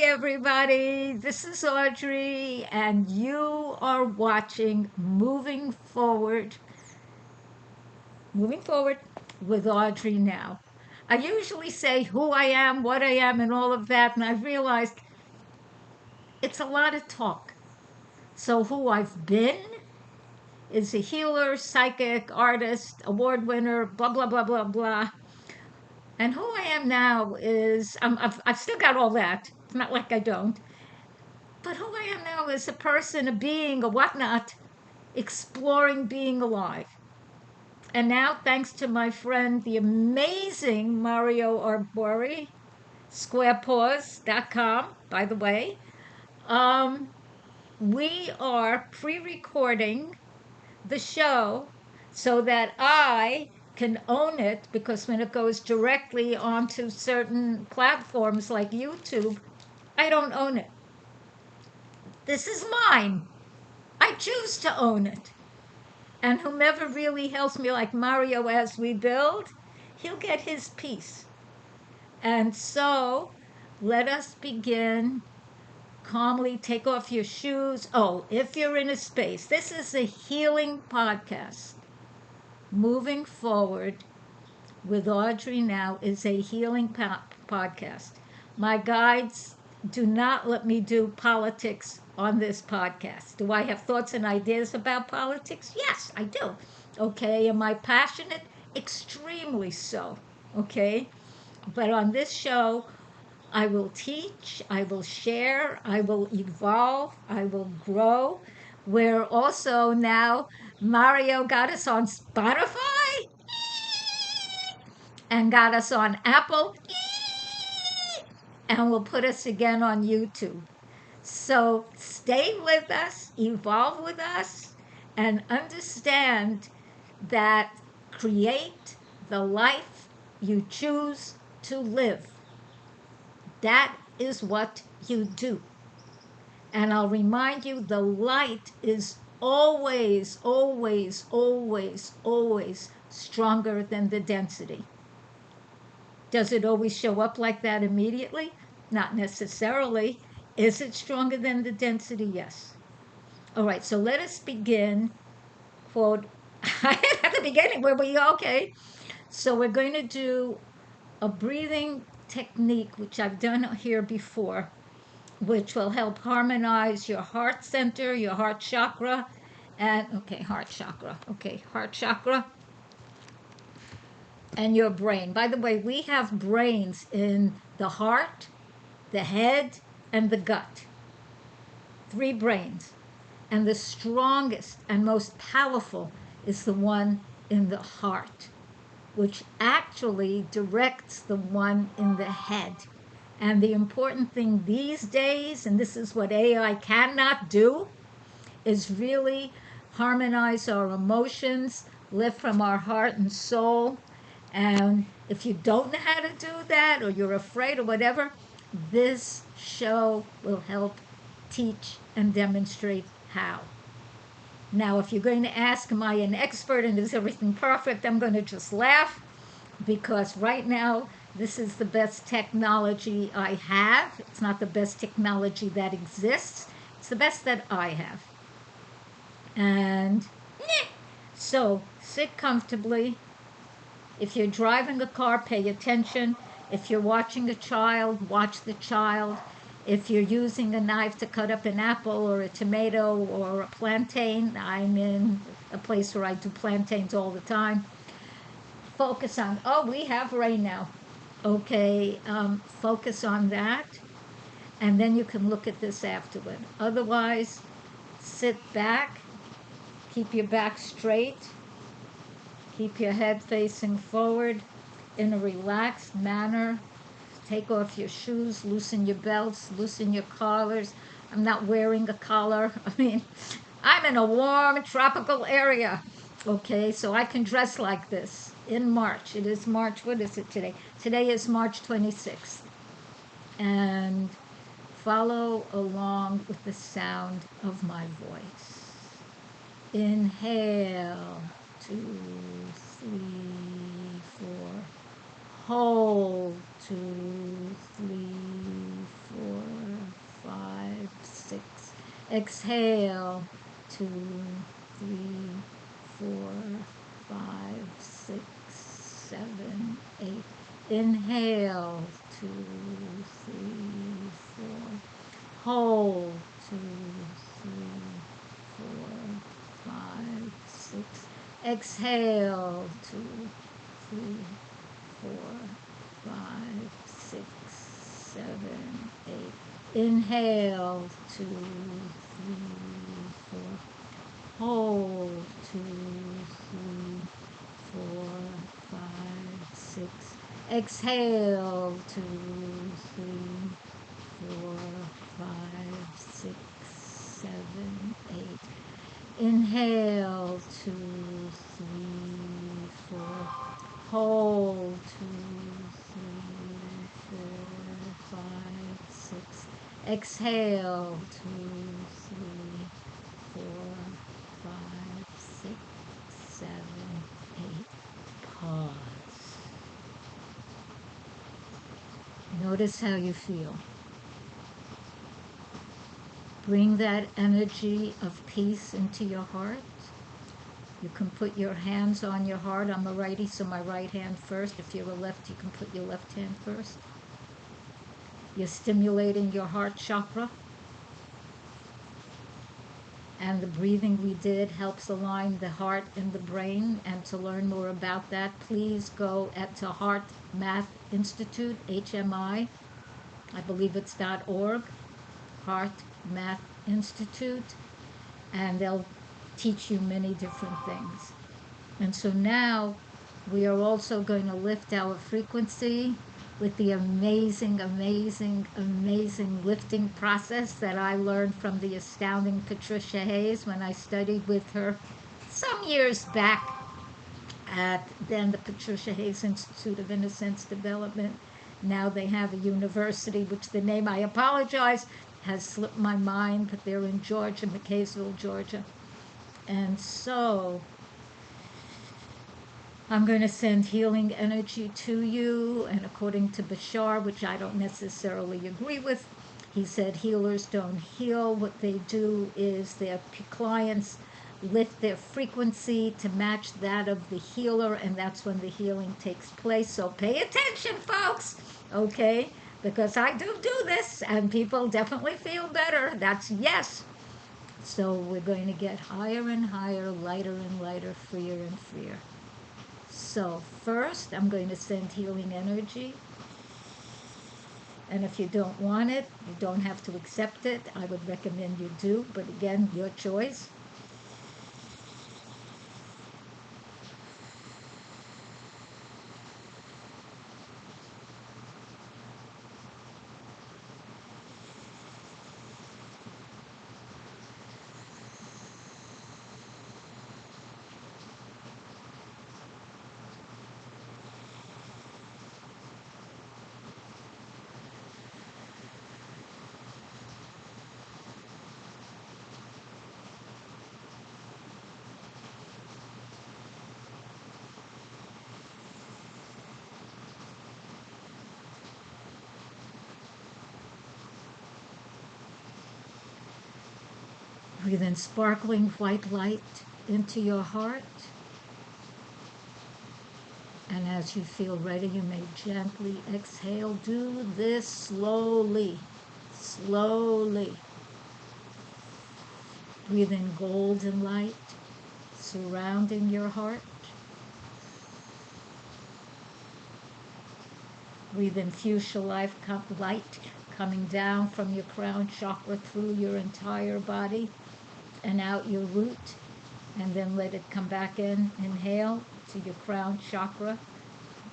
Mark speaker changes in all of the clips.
Speaker 1: everybody. This is Audrey, and you are watching Moving Forward with Audrey now. I usually say who I am, what I am, and all of that, and I've realized it's a lot of talk. So, who I've been is a healer, psychic, artist, award winner, blah, blah, blah, blah, blah. And who I am now is, I've still got all that. It's not like I don't. But who I am now is a person, a being, a whatnot, exploring being alive. And now, thanks to my friend, the amazing Mario Arbori, squarepaws.com, by the way, um, we are pre recording the show so that I can own it because when it goes directly onto certain platforms like YouTube, I don't own it. This is mine. I choose to own it. And whomever really helps me, like Mario, as we build, he'll get his piece. And so let us begin calmly. Take off your shoes. Oh, if you're in a space, this is a healing podcast. Moving Forward with Audrey now is a healing podcast. My guides do not let me do politics on this podcast. Do I have thoughts and ideas about politics? Yes, I do. Okay, am I passionate? Extremely so. Okay, but on this show, I will teach, I will share, I will evolve, I will grow. We're also now, Mario got us on Spotify and got us on Apple and will put us again on YouTube. So stay with us, evolve with us, and understand that create the life you choose to live. That is what you do. And I'll remind you the light is always, always, always, always stronger than the density. Does it always show up like that immediately? Not necessarily. Is it stronger than the density? Yes. All right, so let us begin. Quote, at the beginning, where we, okay. So we're going to do a breathing technique, which I've done here before, which will help harmonize your heart center, your heart chakra, and, heart chakra, and your brain. By the way, we have brains in the heart, the head, and the gut. 3 brains. And the strongest and most powerful is the one in the heart, which actually directs the one in the head. And the important thing these days, and this is what AI cannot do, is really harmonize our emotions, lift from our heart and soul. And if you don't know how to do that, or you're afraid or whatever, this show will help teach and demonstrate how. Now, if you're going to ask, am I an expert and is everything perfect? I'm going to just laugh because right now, this is the best technology I have. It's not the best technology that exists. It's the best that I have. And so sit comfortably. If you're driving a car, pay attention. If you're watching a child, watch the child. If you're using a knife to cut up an apple or a tomato or a plantain, I'm in a place where I do plantains all the time. Focus on, oh, we have rain now. Okay, focus on that. And then you can look at this afterward. Otherwise, sit back, keep your back straight, keep your head facing forward in a relaxed manner. Take off your shoes, loosen your belts, loosen your collars. I'm not wearing a collar. I mean, I'm in a warm tropical area. Okay, so I can dress like this in March. It is March, what is it today? Today is March 26th. And follow along with the sound of my voice. Inhale, 2, 3, 4. Hold, 2, 3, 4. Exhale. 2, 3, 4, 5, 6, 7, 8. Inhale. 2, 3, 4. Hold. 2, 3, 4, 5, 6. Exhale. 2, 3, 4, 5, 6, 7, 8. Inhale. 2, 3, 4. Hold. 2, 3, 4, 5, 6. Exhale. 2, 3, 4, 5, 6, 7, 8. Inhale. 2, 3, 4. Hold. 2, 3, 4, 5, 6. Exhale. 2, 3, 4, 5, 6, 7, 8. Pause. Notice how you feel. Bring that energy of peace into your heart. You can put your hands on your heart. I'm a righty, so my right hand first. If you're a left, you can put your left hand first. You're stimulating your heart chakra. And the breathing we did helps align the heart and the brain. And to learn more about that, please go to Heart Math Institute, HMI. I believe it's .org, Heart Math Institute. And they'll teach you many different things. And so now we are also going to lift our frequency with the amazing, amazing, amazing lifting process that I learned from the astounding Patricia Hayes when I studied with her some years back at then the Patricia Hayes Institute of Inner Sense Development. Now they have a university, which the name, I apologize, has slipped my mind, but they're in Georgia, McKaysville, Georgia. And so I'm going to send healing energy to you. And according to Bashar, which I don't necessarily agree with, he said healers don't heal. What they do is their clients lift their frequency to match that of the healer, and that's when the healing takes place. So pay attention, folks, okay? Because I do this, and people definitely feel better. That's yes. So we're going to get higher and higher, lighter and lighter, freer and freer. So first, I'm going to send healing energy. And if you don't want it, you don't have to accept it. I would recommend you do, but again, your choice. Breathe in sparkling white light into your heart. And as you feel ready, you may gently exhale. Do this slowly, slowly. Breathe in golden light surrounding your heart. Breathe in fuchsia light coming down from your crown chakra through your entire body and out your root, and then let it come back in. Inhale to your crown chakra.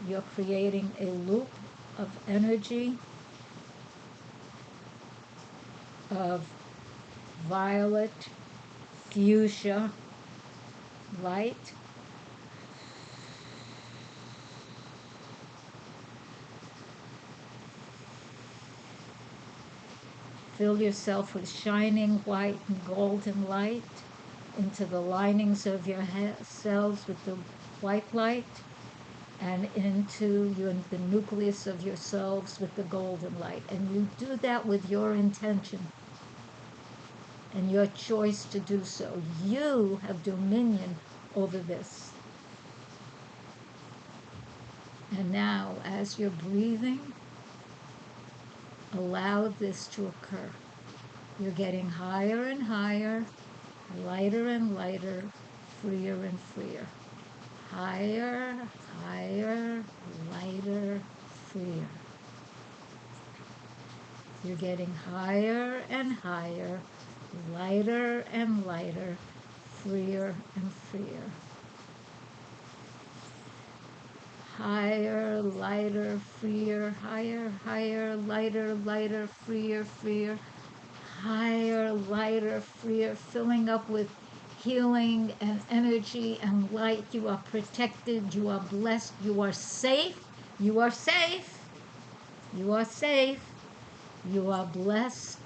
Speaker 1: You're creating a loop of energy of violet, fuchsia light. Fill yourself with shining white and golden light into the linings of your cells with the white light, and into the nucleus of your cells with the golden light. And you do that with your intention. and your choice to do so. You have dominion over this. And now, as you're breathing, allow this to occur. You're getting higher and higher, lighter and lighter, freer and freer. Higher, higher, lighter, freer. You're getting higher and higher, lighter and lighter, freer and freer. Higher, lighter, freer, higher, higher, lighter, lighter, freer, freer. Higher, lighter, freer, filling up with healing and energy and light. You are protected, you are blessed, you are safe, you are safe, you are safe, you are blessed,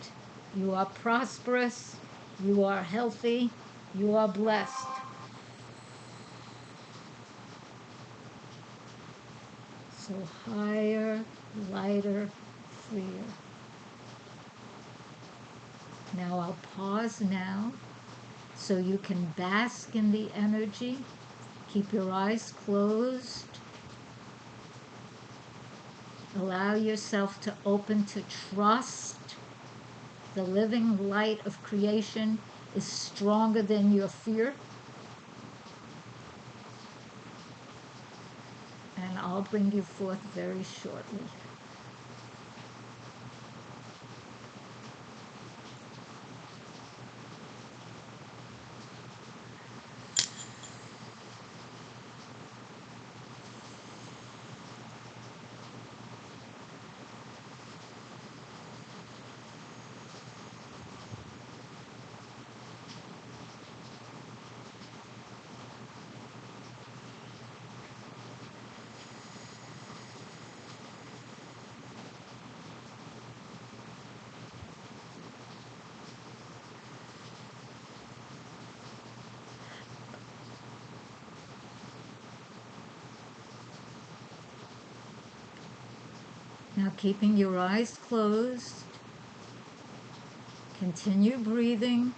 Speaker 1: you are prosperous, you are healthy, you are blessed. So higher, lighter, freer. Now I'll pause now so you can bask in the energy. Keep your eyes closed. Allow yourself to open to trust. The living light of creation is stronger than your fear. And I'll bring you forth very shortly. Now keeping your eyes closed, continue breathing,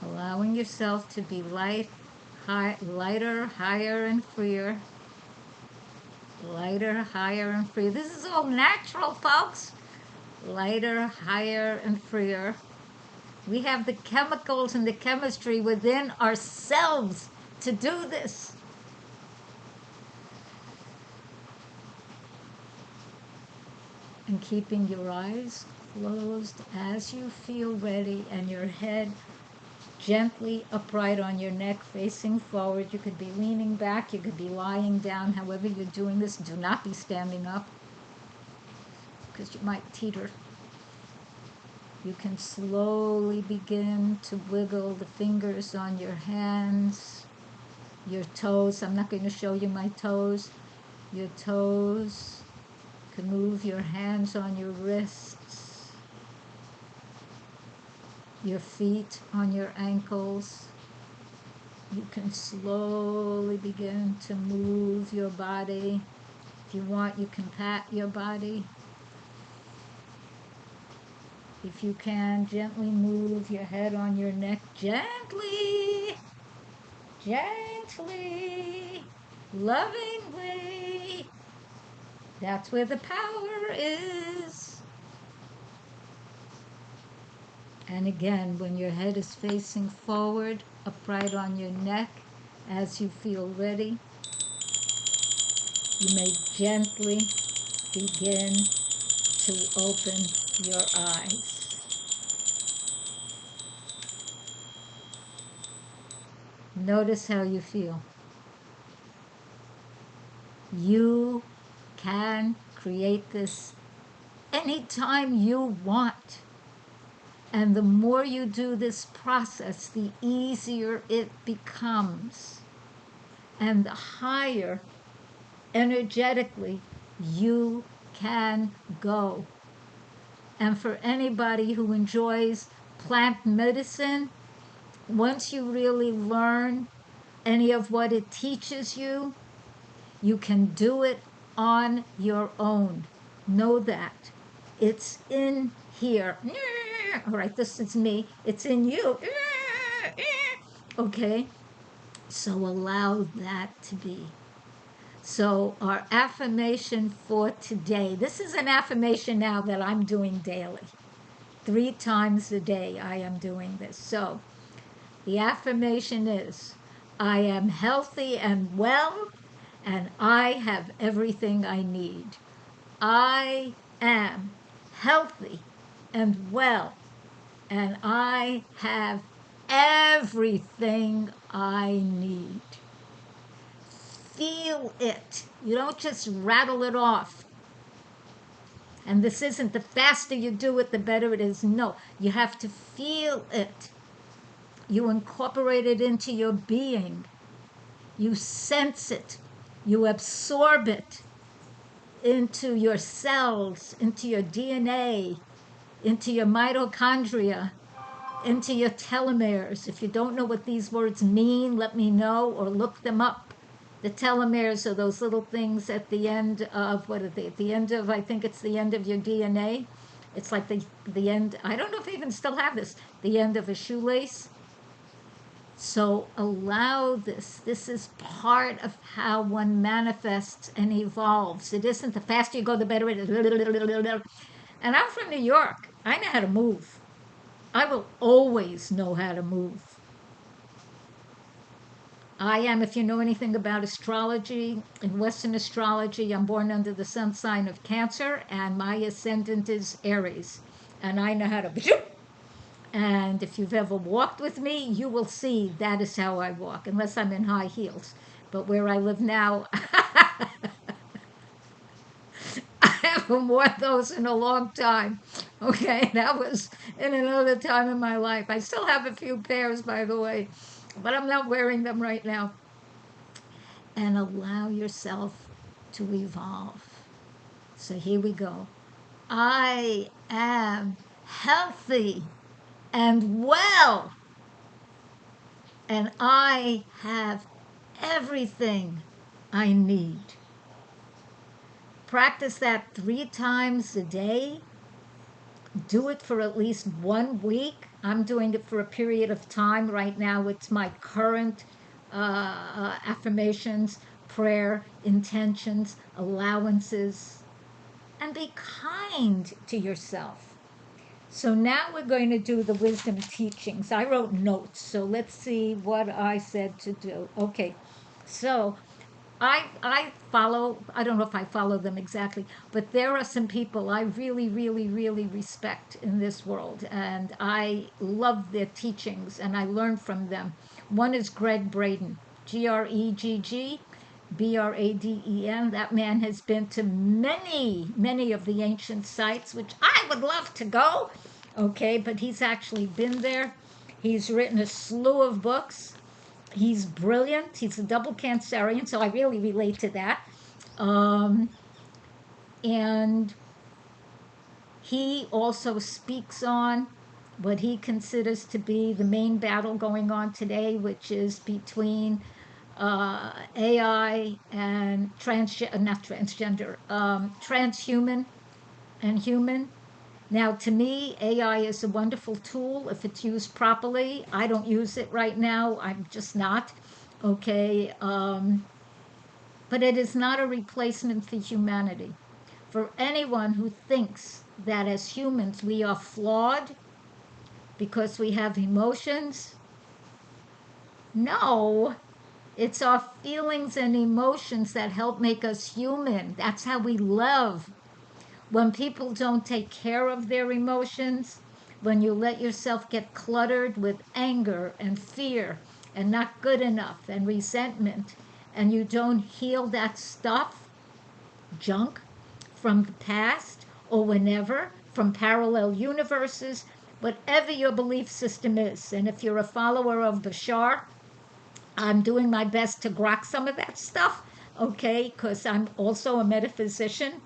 Speaker 1: allowing yourself to be lighter, higher and freer. Lighter, higher and freer. This is all natural, folks. Lighter, higher and freer. We have the chemicals and the chemistry within ourselves to do this. And keeping your eyes closed as you feel ready and your head gently upright on your neck, facing forward. You could be leaning back, you could be lying down. However you're doing this, do not be standing up because you might teeter. You can slowly begin to wiggle the fingers on your hands, your toes. I'm not going to show you my toes. Your toes. You can move your hands on your wrists, your feet on your ankles. You can slowly begin to move your body. If you want, you can pat your body. If you can, gently move your head on your neck. Gently, gently, lovingly. That's where the power is. And again, when your head is facing forward, upright on your neck, as you feel ready, you may gently begin to open your eyes. Notice how you feel. You can create this anytime you want. And the more you do this process, the easier it becomes. And the higher energetically you can go. And for anybody who enjoys plant medicine, once you really learn any of what it teaches you, you can do it on your own. Know that. It's in here. All right, this is me. It's in you. Okay, so allow that to be. So our affirmation for today, this is an affirmation now that I'm doing daily. 3 times a day I am doing this. So the affirmation is, I am healthy and well, and I have everything I need. I am healthy and well, and I have everything I need. Feel it. You don't just rattle it off. And this isn't the faster you do it, the better it is. No, you have to feel it. You incorporate it into your being. You sense it. You absorb it into your cells, into your DNA, into your mitochondria, into your telomeres. If you don't know what these words mean, let me know or look them up. The telomeres are those little things at the end of, what are they? At the end of, I think it's the end of your DNA. It's like the end, I don't know if they even still have this, the end of a shoelace. So allow this. This is part of how one manifests and evolves. It isn't the faster you go, the better it is. And I'm from New York. I know how to move. I will always know how to move. I am, if you know anything about astrology, in Western astrology, I'm born under the sun sign of Cancer, and my ascendant is Aries. And I know how to. And if you've ever walked with me, you will see that is how I walk, unless I'm in high heels. But where I live now, I haven't worn those in a long time. Okay, that was in another time in my life. I still have a few pairs, by the way, but I'm not wearing them right now. And allow yourself to evolve. So here we go. I am healthy and well, and I have everything I need. Practice that 3 times a day. Do it for at least 1 week. I'm doing it for a period of time right now. It's my current affirmations, prayer, intentions, allowances, and be kind to yourself. So now we're going to do the wisdom teachings. I wrote notes, so let's see what I said to do. Okay, so I follow, I don't know if I follow them exactly, but there are some people I really, really, really respect in this world, and I love their teachings, and I learn from them. One is Greg Braden, Greggg Braden. That man has been to many, many of the ancient sites, which I would love to go. Okay, but he's actually been there. He's written a slew of books. He's brilliant. He's a double Cancerian, so I really relate to that. Um, and he also speaks on what he considers to be the main battle going on today, which is between AI and transhuman and human. Now, to me, AI is a wonderful tool if it's used properly. I don't use it right now. I'm just not. Okay. But it is not a replacement for humanity. For anyone who thinks that as humans we are flawed because we have emotions, no. It's our feelings and emotions that help make us human. That's how we love. When people don't take care of their emotions, when you let yourself get cluttered with anger and fear and not good enough and resentment, and you don't heal that stuff, junk, from the past or whenever, from parallel universes, whatever your belief system is. And if you're a follower of Bashar, I'm doing my best to grok some of that stuff, okay, because I'm also a metaphysician.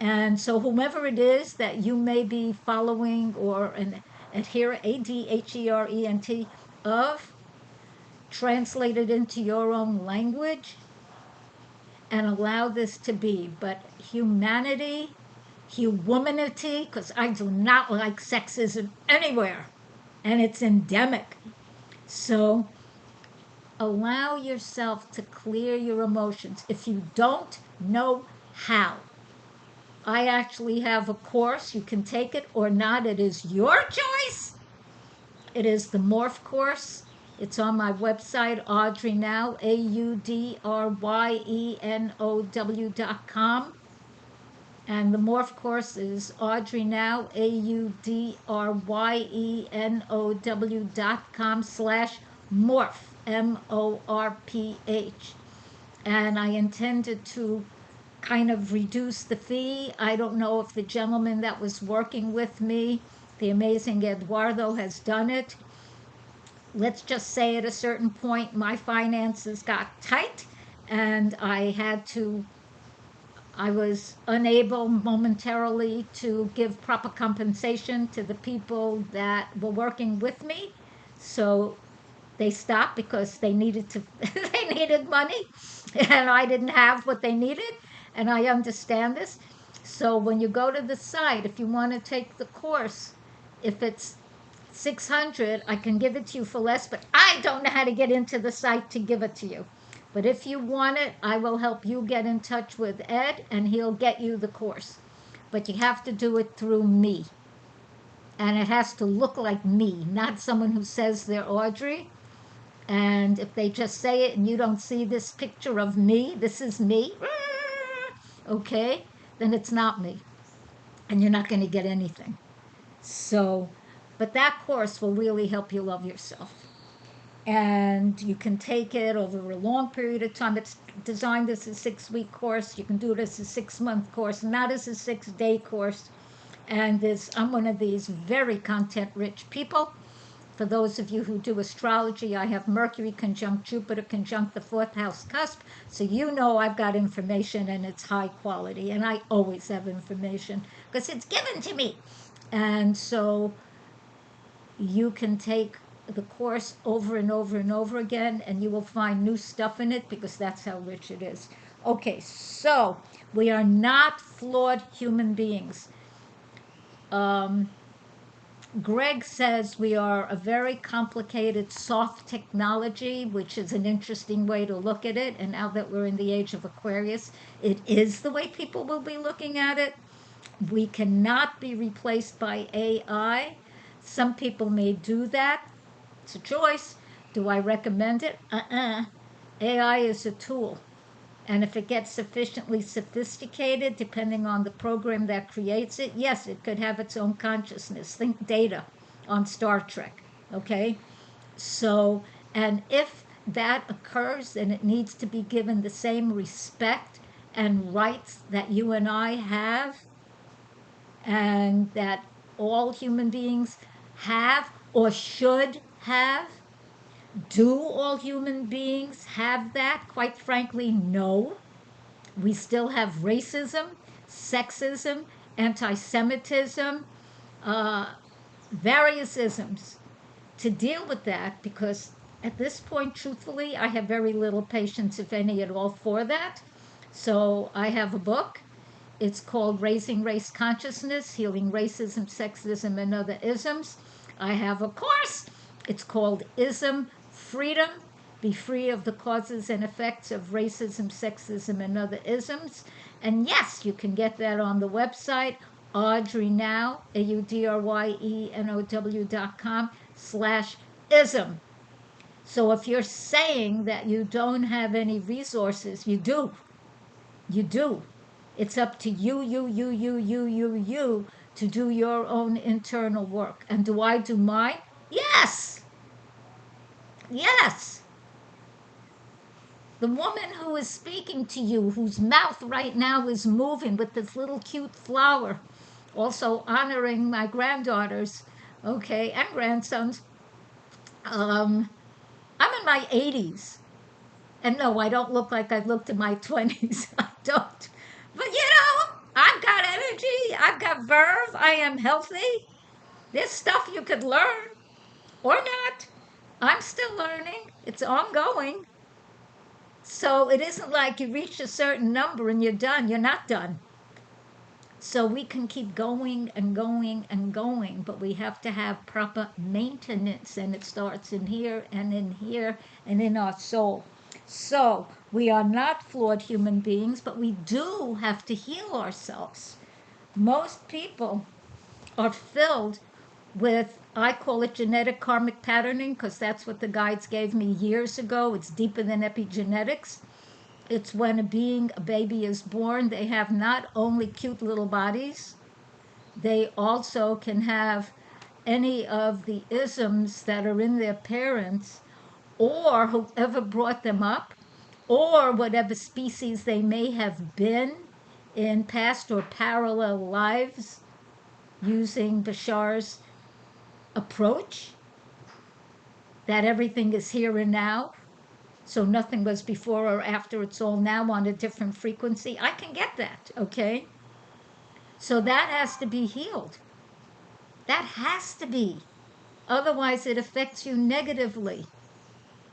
Speaker 1: And so, whomever it is that you may be following or an adherent, ADHERENT, of, translate it into your own language and allow this to be. But humanity humanity, because I do not like sexism anywhere, and it's endemic. So allow yourself to clear your emotions. If you don't know how, I actually have a course. You can take it or not. It is your choice. It is the Morph course. It's on my website, Audrey Now, AudryeNow.com. And the Morph course is Audrey Now, AudryeNow.com/morph, MORPH. And I intended to kind of reduce the fee. I don't know if the gentleman that was working with me, the amazing Eduardo, has done it. Let's just say at a certain point, my finances got tight and I was unable momentarily to give proper compensation to the people that were working with me. So they stopped because they needed to they needed money and I didn't have what they needed, and I understand this. So when you go to the site, if you want to take the course, if it's 600, I can give it to you for less, but I don't know how to get into the site to give it to you. But if you want it, I will help you get in touch with Ed and he'll get you the course. But you have to do it through me. And it has to look like me, not someone who says they're Audrey. And if they just say it and you don't see this picture of me, this is me, okay, then it's not me. And you're not going to get anything. So, but that course will really help you love yourself. And you can take it over a long period of time. It's designed as a 6-week course. You can do it as a 6-month course, not as a 6-day course. And I'm one of these very content rich people. For those of you who do astrology, I have Mercury conjunct Jupiter conjunct the fourth house cusp. So you know I've got information and it's high quality. And I always have information because it's given to me. And so you can take the course over and over and over again, and you will find new stuff in it because that's how rich it is. Okay, so we are not flawed human beings. Greg says we are a very complicated soft technology, which is an interesting way to look at it. And now that we're in the age of Aquarius, it is the way people will be looking at it. We cannot be replaced by AI. Some people may do that. It's a choice. Do I recommend it? AI is a tool. And if it gets sufficiently sophisticated, depending on the program that creates it, yes, it could have its own consciousness. Think Data on Star Trek, okay? So, and if that occurs, then it needs to be given the same respect and rights that you and I have, and that all human beings have or should have. Do all human beings have that? Quite frankly, no. We still have racism, sexism, anti Semitism, various isms to deal with that, because at this point, truthfully, I have very little patience, if any at all, for that. So I have a book. It's called Raising Race Consciousness, Healing Racism, Sexism, and Other Isms. I have a course. It's called Ism Freedom. Be free of the causes and effects of racism, sexism, and other isms. And yes, you can get that on the website, Audrey Now, AudryeNow.com/ism. So if you're saying that you don't have any resources, you do. You do. It's up to you to do your own internal work. And do I do mine? Yes. Yes. The woman who is speaking to you, whose mouth right now is moving with this little cute flower, also honoring my granddaughters, okay, and grandsons. I'm in my 80s. And no, I don't look like I looked in my 20s. I don't. But I've got energy, I've got verve, I am healthy. There's stuff you could learn or not. I'm still learning, it's ongoing. So it isn't like you reach a certain number and you're done. You're not done. So we can keep going and going and going, but we have to have proper maintenance, and it starts in here and in here and in our soul. So we are not flawed human beings, but we do have to heal ourselves. Most people are filled with, I call it genetic karmic patterning, because that's what the guides gave me years ago. It's deeper than epigenetics. It's when a baby is born, they have not only cute little bodies, they also can have any of the isms that are in their parents or whoever brought them up, or whatever species they may have been in past or parallel lives, using Bashar's approach that everything is here and now. So nothing was before or after, it's all now on a different frequency. I can get that, okay? So that has to be healed. That has to be. Otherwise, it affects you negatively,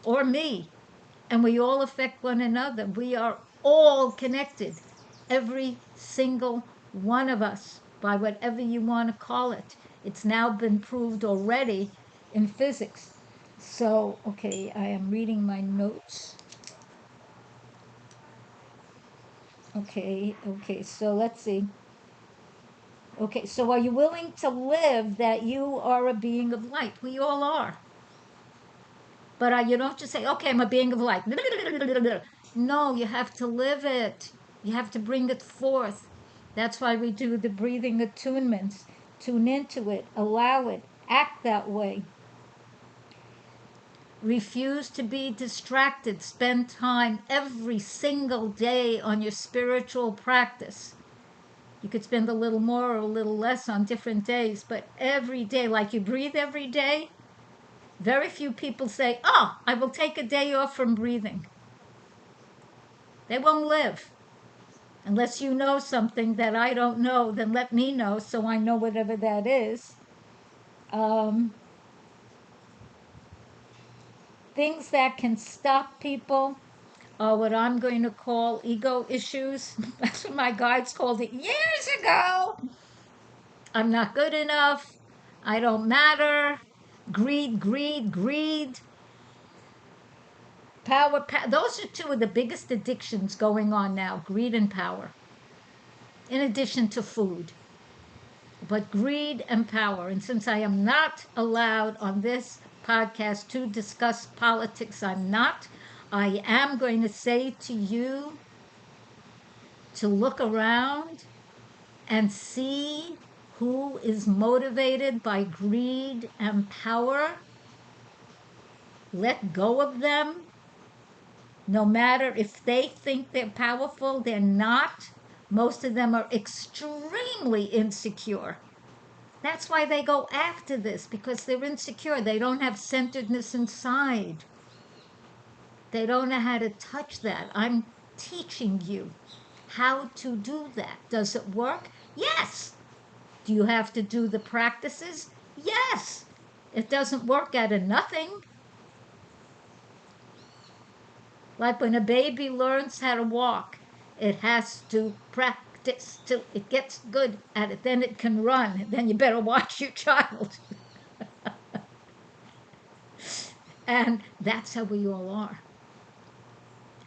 Speaker 1: or me. And we all affect one another. We are all connected, every single one of us, by whatever you want to call it. It's now been proved already in physics. So, okay, I am reading my notes. Okay, so let's see. Okay, so are you willing to live that you are a being of light? We all are. But you don't just say, okay, I'm a being of light. No, you have to live it. You have to bring it forth. That's why we do the breathing attunements. Tune into it, allow it, act that way. Refuse to be distracted. Spend time every single day on your spiritual practice. You could spend a little more or a little less on different days, but every day, like you breathe every day, very few people say, oh, I will take a day off from breathing. They won't live. Unless you know something that I don't know, then let me know so I know whatever that is. Things that can stop people are what I'm going to call ego issues. That's what my guides called it years ago. I'm not good enough. I don't matter. Greed, greed, greed. Power. Those are two of the biggest addictions going on now, greed and power, in addition to food. But greed and power. And since I am not allowed on this podcast to discuss politics, I am going to say to you to look around and see who is motivated by greed and power. Let go of them. No matter if they think they're powerful, they're not. Most of them are extremely insecure. That's why they go after this, because they're insecure. They don't have centeredness inside. They don't know how to touch that. I'm teaching you how to do that. Does it work? Yes. Do you have to do the practices? Yes. It doesn't work out of nothing. Like when a baby learns how to walk, it has to practice till it gets good at it. Then it can run. Then you better watch your child. And that's how we all are.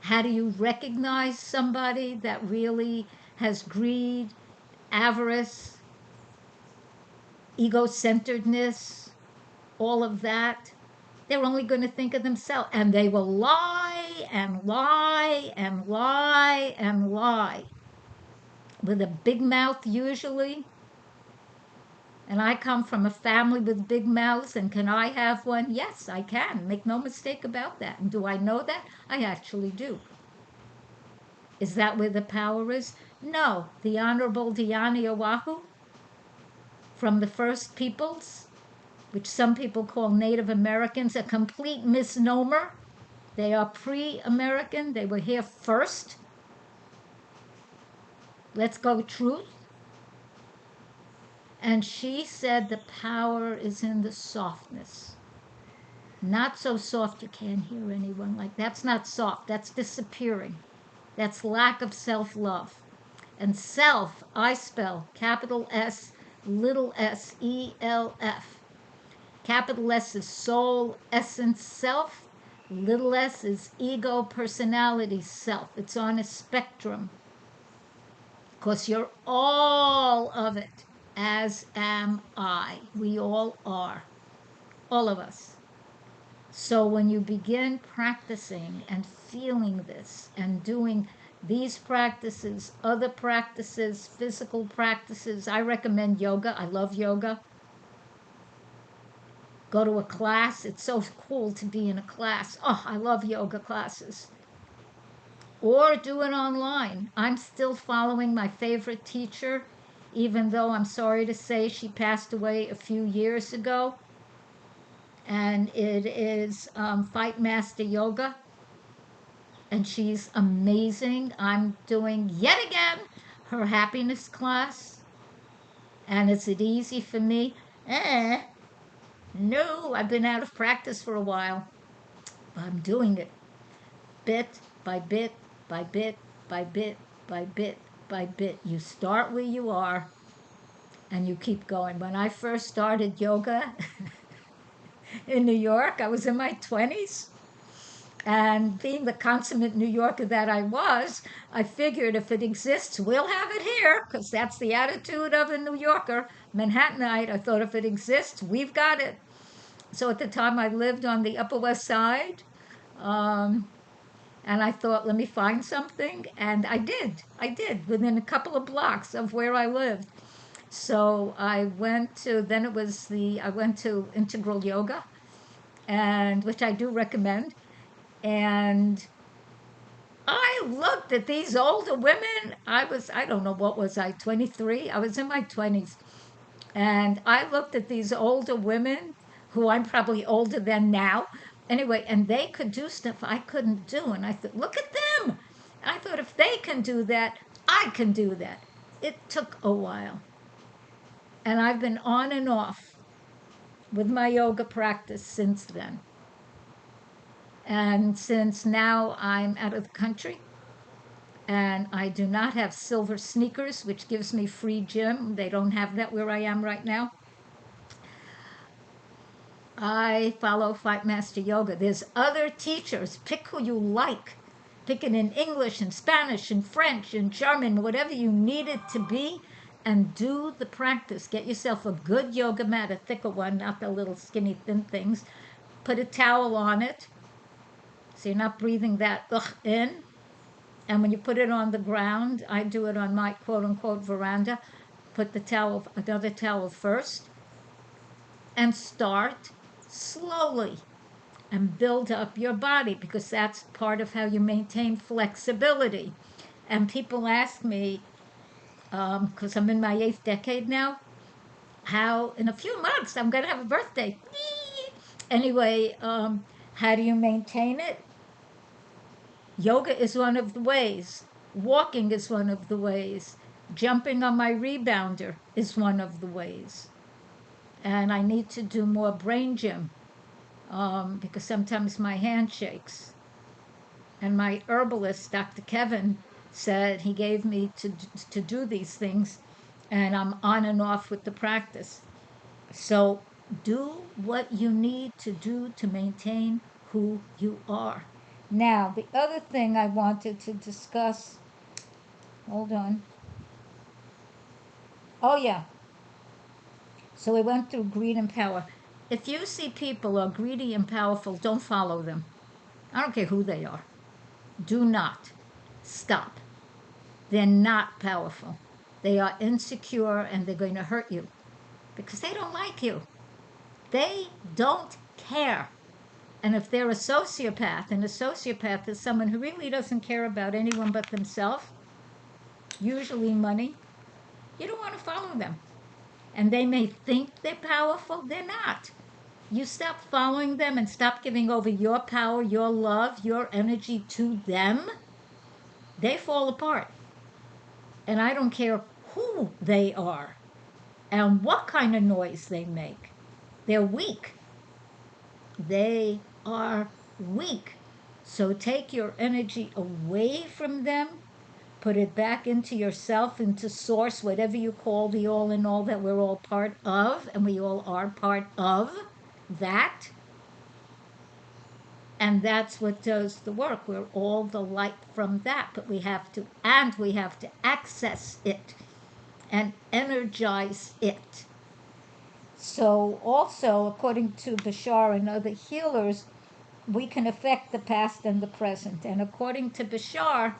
Speaker 1: How do you recognize somebody that really has greed, avarice, ego-centeredness, all of that? They're only going to think of themselves, and they will lie and lie and lie and lie with a big mouth usually. And I come from a family with big mouths, and can I have one? Yes, I can. Make no mistake about that. And do I know that? I actually do. Is that where the power is? No. The Honorable Diani Oahu from the First Peoples, which some people call Native Americans, a complete misnomer. They are pre-American. They were here first. Let's go truth. And she said the power is in the softness. Not so soft you can't hear anyone. Like, that's not soft. That's disappearing. That's lack of self-love. And self, I spell capital S, little s, ELF. Capital S is soul, essence, self. Little s is ego, personality, self. It's on a spectrum because you're all of it, as am I. We all are, all of us. So when you begin practicing and feeling this and doing these practices, other practices, physical practices, I recommend yoga. I love yoga. Go to a class. It's so cool to be in a class. Oh, I love yoga classes. Or do it online. I'm still following my favorite teacher, even though I'm sorry to say she passed away a few years ago. And it is Fight Master Yoga. And she's amazing. I'm doing yet again her happiness class. And is it easy for me? No, I've been out of practice for a while. But I'm doing it bit by bit by bit by bit by bit by bit. You start where you are and you keep going. When I first started yoga in New York, I was in my 20s. And being the consummate New Yorker that I was, I figured if it exists, we'll have it here, because that's the attitude of a New Yorker. Manhattanite, I thought if it exists, we've got it. So at the time, I lived on the Upper West Side. And I thought, let me find something. And I did. I did within a couple of blocks of where I lived. So I went to, then it was I went to Integral Yoga, and which I do recommend. And I looked at these older women. I don't know, what was I, 23? I was in my 20s. And I looked at these older women who I'm probably older than now. Anyway, and they could do stuff I couldn't do. And I thought, look at them. I thought, if they can do that, I can do that. It took a while. And I've been on and off with my yoga practice since then. And since now I'm out of the country and I do not have silver sneakers, which gives me free gym. They don't have that where I am right now. I follow Fight Master Yoga. There's other teachers. Pick who you like. Pick it in English and Spanish and French and German, whatever you need it to be, and do the practice. Get yourself a good yoga mat, a thicker one, not the little skinny thin things. Put a towel on it so you're not breathing that in. And when you put it on the ground, I do it on my quote unquote veranda, put the towel, another towel first, and start slowly and build up your body, because that's part of how you maintain flexibility. And people ask me, because I'm in my 8th decade now, how in a few months I'm going to have a birthday. Anyway, how do you maintain it? Yoga is one of the ways. Walking is one of the ways. Jumping on my rebounder is one of the ways. And I need to do more brain gym because sometimes my hand shakes. And my herbalist, Dr. Kevin, said he gave me to do these things, and I'm on and off with the practice. So do what you need to do to maintain who you are. Now, the other thing I wanted to discuss, hold on. Oh, yeah. So we went through greed and power. If you see people are greedy and powerful, don't follow them. I don't care who they are. Do not. Stop. They're not powerful. They are insecure and they're going to hurt you because they don't like you. They don't care. And if they're a sociopath, and a sociopath is someone who really doesn't care about anyone but themselves, usually money, you don't want to follow them. And they may think they're powerful, they're not. You stop following them and stop giving over your power, your love, your energy to them, they fall apart. And I don't care who they are and what kind of noise they make. They're weak. They are weak. So take your energy away from them. Put it back into yourself, into source, whatever you call the all in all that we're all part of, and we all are part of that. And that's what does the work. We're all the light from that, but we have to access it and energize it. So also, according to Bashar and other healers, we can affect the past and the present. And according to Bashar,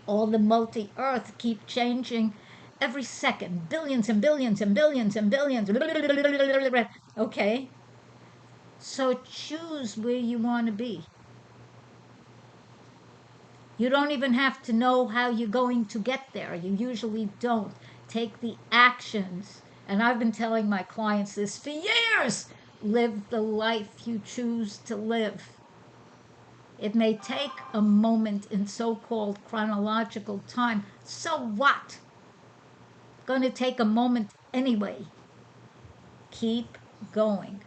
Speaker 1: all the multi-earth keep changing every second, billions and billions and billions and billions. Okay, so choose where you want to be. You don't even have to know how you're going to get there. You usually don't. Take the actions. And I've been telling my clients this for years. Live the life you choose to live. It may take a moment in so-called chronological time. So what? It's going to take a moment anyway. Keep going.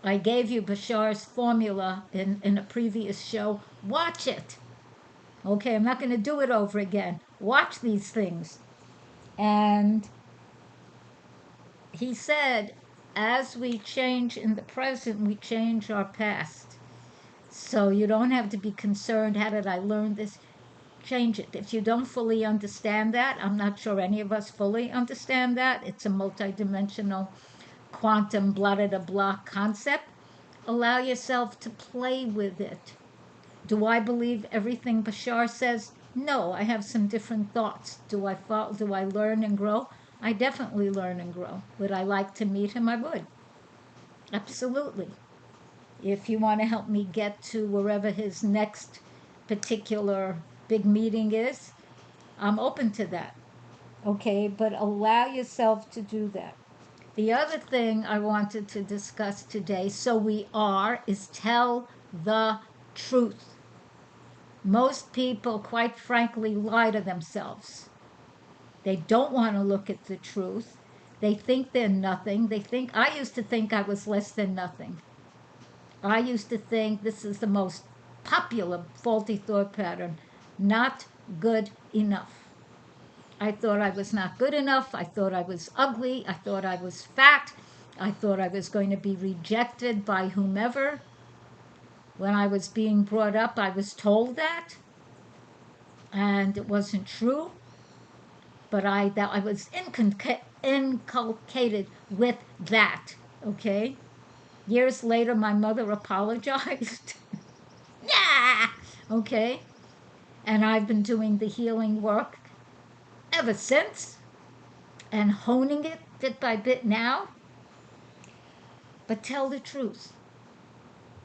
Speaker 1: I gave you Bashar's formula in a previous show. Watch it. Okay, I'm not going to do it over again. Watch these things. And he said, as we change in the present, we change our past. So you don't have to be concerned, how did I learn this? Change it. If you don't fully understand that, I'm not sure any of us fully understand that. It's a multidimensional quantum blah blah blah concept. Allow yourself to play with it. Do I believe everything Bashar says? No, I have some different thoughts. Do I learn and grow? I definitely learn and grow. Would I like to meet him? I would. Absolutely. If you want to help me get to wherever his next particular big meeting is, I'm open to that. Okay, but allow yourself to do that. The other thing I wanted to discuss today, is tell the truth. Most people, quite frankly, lie to themselves. They don't want to look at the truth. They think they're nothing. I used to think I was less than nothing. I used to think this is the most popular faulty thought pattern, not good enough. I thought I was not good enough. I thought I was ugly. I thought I was fat. I thought I was going to be rejected by whomever. When I was being brought up, I was told that, and it wasn't true. But I was inculcated with that. Okay. Years later, my mother apologized. Yeah. Okay. And I've been doing the healing work ever since, and honing it bit by bit now. But tell the truth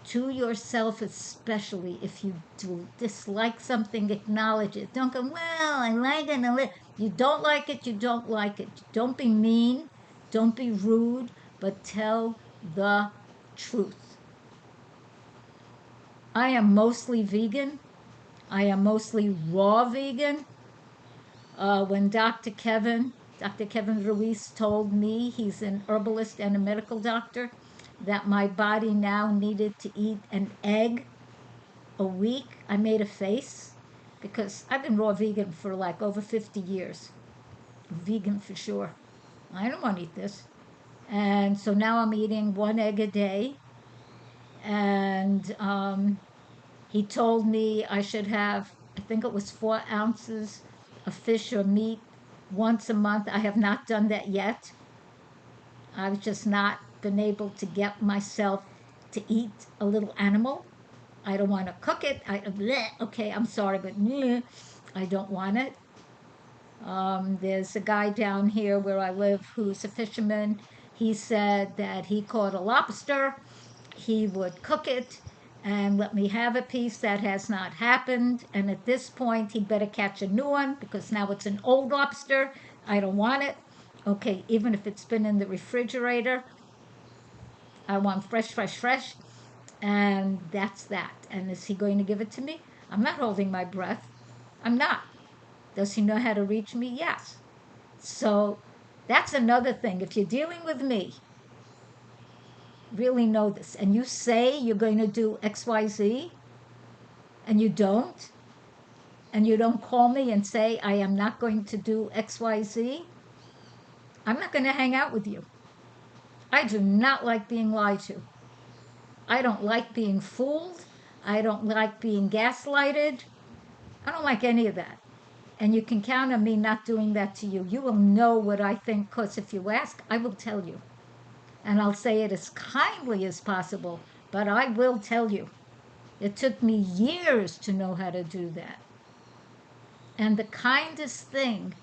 Speaker 1: to yourself, especially if you do dislike something, acknowledge it. Don't go, well, I like it. You don't like it, you don't like it. Don't be mean, don't be rude, but tell the truth. I am mostly vegan. I am mostly raw vegan. When Dr. Kevin Ruiz told me, he's an herbalist and a medical doctor, that my body now needed to eat an egg a week, I made a face, because I've been raw vegan for like over 50 years. Vegan for sure. I don't want to eat this. And so now I'm eating one egg a day. And he told me I should have, I think it was 4 ounces of fish or meat once a month. I have not done that yet. I've just not been able to get myself to eat a little animal. I don't want to cook it. Okay, I'm sorry, but I don't want it. There's a guy down here where I live who's a fisherman. He said that he caught a lobster. He would cook it and let me have a piece. That has not happened. And at this point, he'd better catch a new one, because now it's an old lobster. I don't want it. Okay, even if it's been in the refrigerator, I want fresh, fresh, fresh. And that's that. And is he going to give it to me? I'm not holding my breath. I'm not. Does he know how to reach me? Yes. So that's another thing. If you're dealing with me, really know this, and you say you're going to do XYZ, and you don't, and you don't call me and say, I am not going to do XYZ, I'm not going to hang out with you. I do not like being lied to. I don't like being fooled. I don't like being gaslighted. I don't like any of that. And you can count on me not doing that to you. You will know what I think, because if you ask, I will tell you. And I'll say it as kindly as possible, but I will tell you. It took me years to know how to do that. And the kindest thing,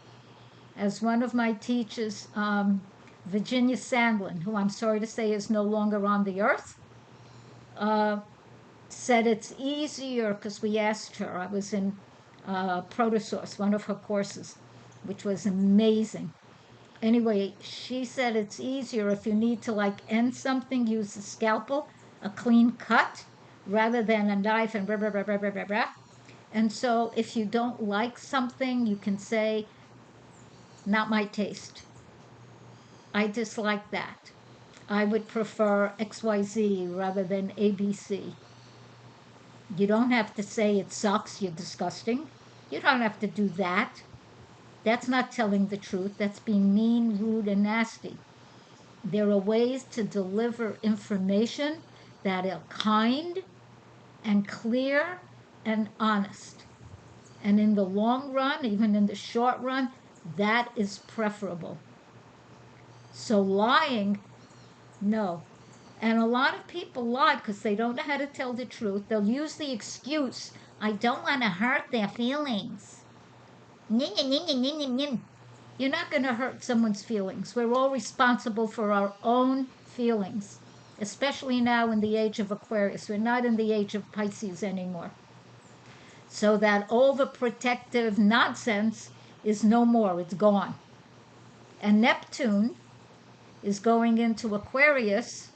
Speaker 1: as one of my teachers, Virginia Sandlin, who I'm sorry to say is no longer on the earth, uh, said it's easier, because we asked her. I was in Protosource, one of her courses, which was amazing. Anyway, she said it's easier if you need to like end something, use a scalpel, a clean cut, rather than a knife and blah, blah, blah, blah, blah, blah, blah. And so if you don't like something, you can say, not my taste. I dislike that. I would prefer XYZ rather than ABC. You don't have to say it sucks, you're disgusting. You don't have to do that. That's not telling the truth. That's being mean, rude, and nasty. There are ways to deliver information that are kind and clear and honest. And in the long run, even in the short run, that is preferable. So lying, no. And a lot of people lie because they don't know how to tell the truth. They'll use the excuse, I don't want to hurt their feelings. You're not going to hurt someone's feelings. We're all responsible for our own feelings, especially now in the age of Aquarius. We're not in the age of Pisces anymore. So that overprotective nonsense is no more. It's gone. And Neptune is going into Aquarius.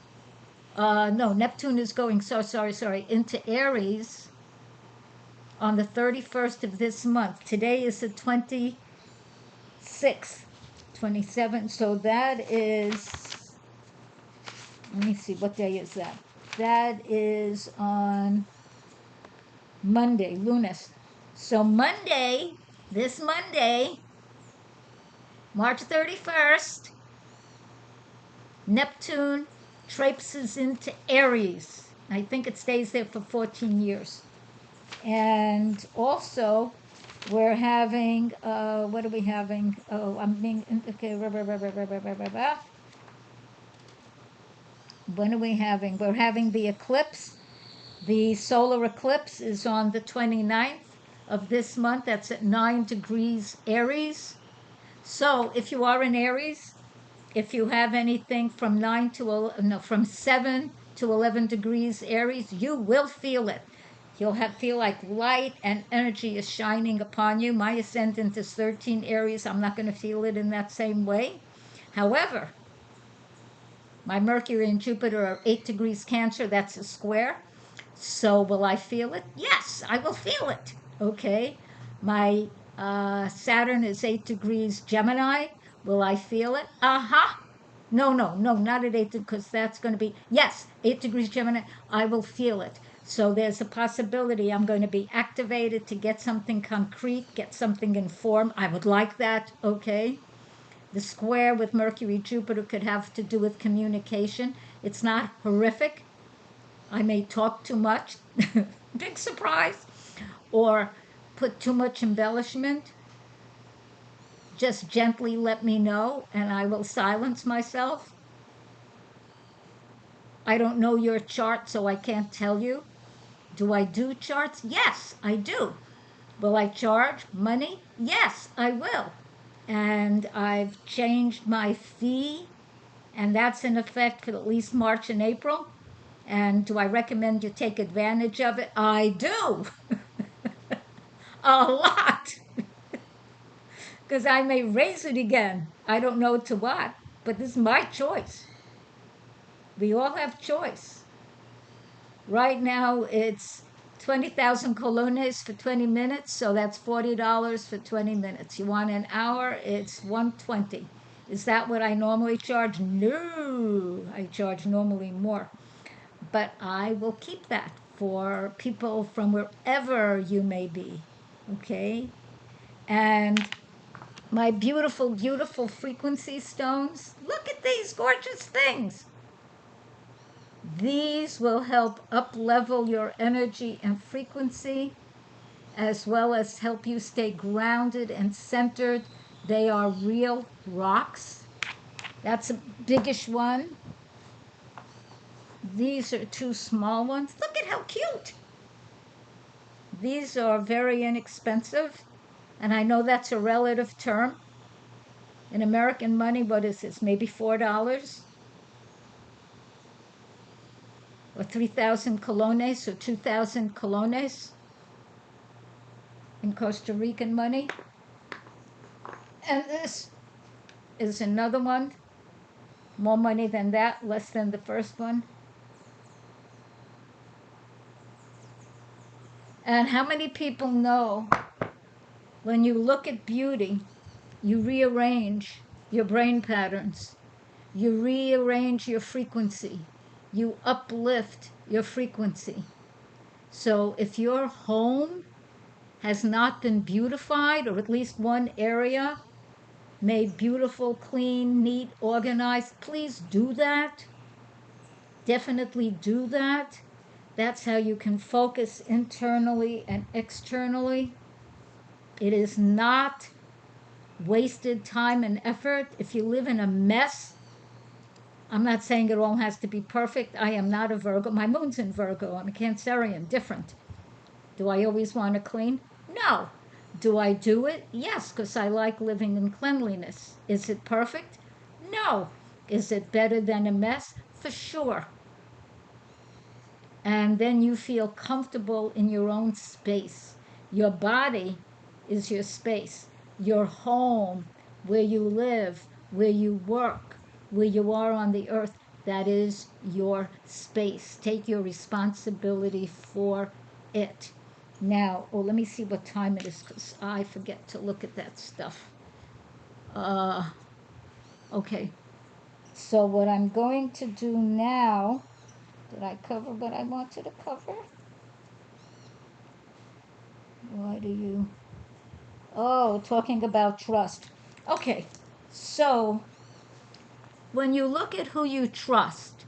Speaker 1: No, Neptune is going, into Aries on the 31st of this month. Today is the 26th, 27th. So that is, let me see, what day is that? That is on Monday, Lunas. So Monday, this Monday, March 31st, Neptune traipses into Aries. I think it stays there for 14 years. And also, we're having, what are we having? Oh, I'm being, okay, when are we having? We're having the eclipse. The solar eclipse is on the 29th of this month. That's at 9 degrees Aries. So if you are in Aries, if you have anything from from 7 to 11 degrees Aries, you will feel it. You'll feel like light and energy is shining upon you. My ascendant is 13 Aries. I'm not going to feel it in that same way. However, my Mercury and Jupiter are 8 degrees Cancer. That's a square. So will I feel it? Yes, I will feel it. Okay. My Saturn is 8 degrees Gemini. Will I feel it? No, not at 8, because that's going to be, yes, 8 degrees Gemini. I will feel it. So there's a possibility I'm going to be activated to get something concrete, get something in form. I would like that. Okay. The square with Mercury, Jupiter could have to do with communication. It's not horrific. I may talk too much, big surprise, or put too much embellishment. Just gently let me know and I will silence myself. I don't know your chart, so I can't tell you. Do I do charts? Yes, I do. Will I charge money? Yes, I will. And I've changed my fee, and that's in effect for at least March and April. And do I recommend you take advantage of it? I do. A lot. Because I may raise it again. I don't know to what, but this is my choice. We all have choice. Right now it's 20,000 colones for 20 minutes, so that's $40 for 20 minutes. You want an hour, it's $120. Is that what I normally charge? No, I charge normally more. But I will keep that for people from wherever you may be. Okay? And my beautiful, beautiful frequency stones, look at these gorgeous things. These will help up level your energy and frequency, as well as help you stay grounded and centered. They are real rocks. That's a biggish one. These are two small ones. Look at how cute. These are very inexpensive, and I know that's a relative term. In American money, what is this? Maybe $4 or 3,000 colones or 2,000 colones in Costa Rican money. And this is another one, more money than that, less than the first one. And how many people know when you look at beauty, you rearrange your brain patterns, you rearrange your frequency, you uplift your frequency. So if your home has not been beautified, or at least one area made beautiful, clean, neat, organized, please do that. Definitely do that. That's how you can focus internally and externally. It is not wasted time and effort. If you live in a mess, I'm not saying it all has to be perfect. I am not a Virgo. My moon's in Virgo. I'm a Cancerian, different. Do I always want to clean? No. Do I do it? Yes, because I like living in cleanliness. Is it perfect? No. Is it better than a mess? For sure. And then you feel comfortable in your own space. Your body is your space. Your home, where you live, where you work, where you are on the earth, that is your space. Take your responsibility for it. Now, let me see what time it is, because I forget to look at that stuff. Okay, so what I'm going to do now, did I cover what I wanted to cover? Why do you? Oh, talking about trust. Okay, so when you look at who you trust,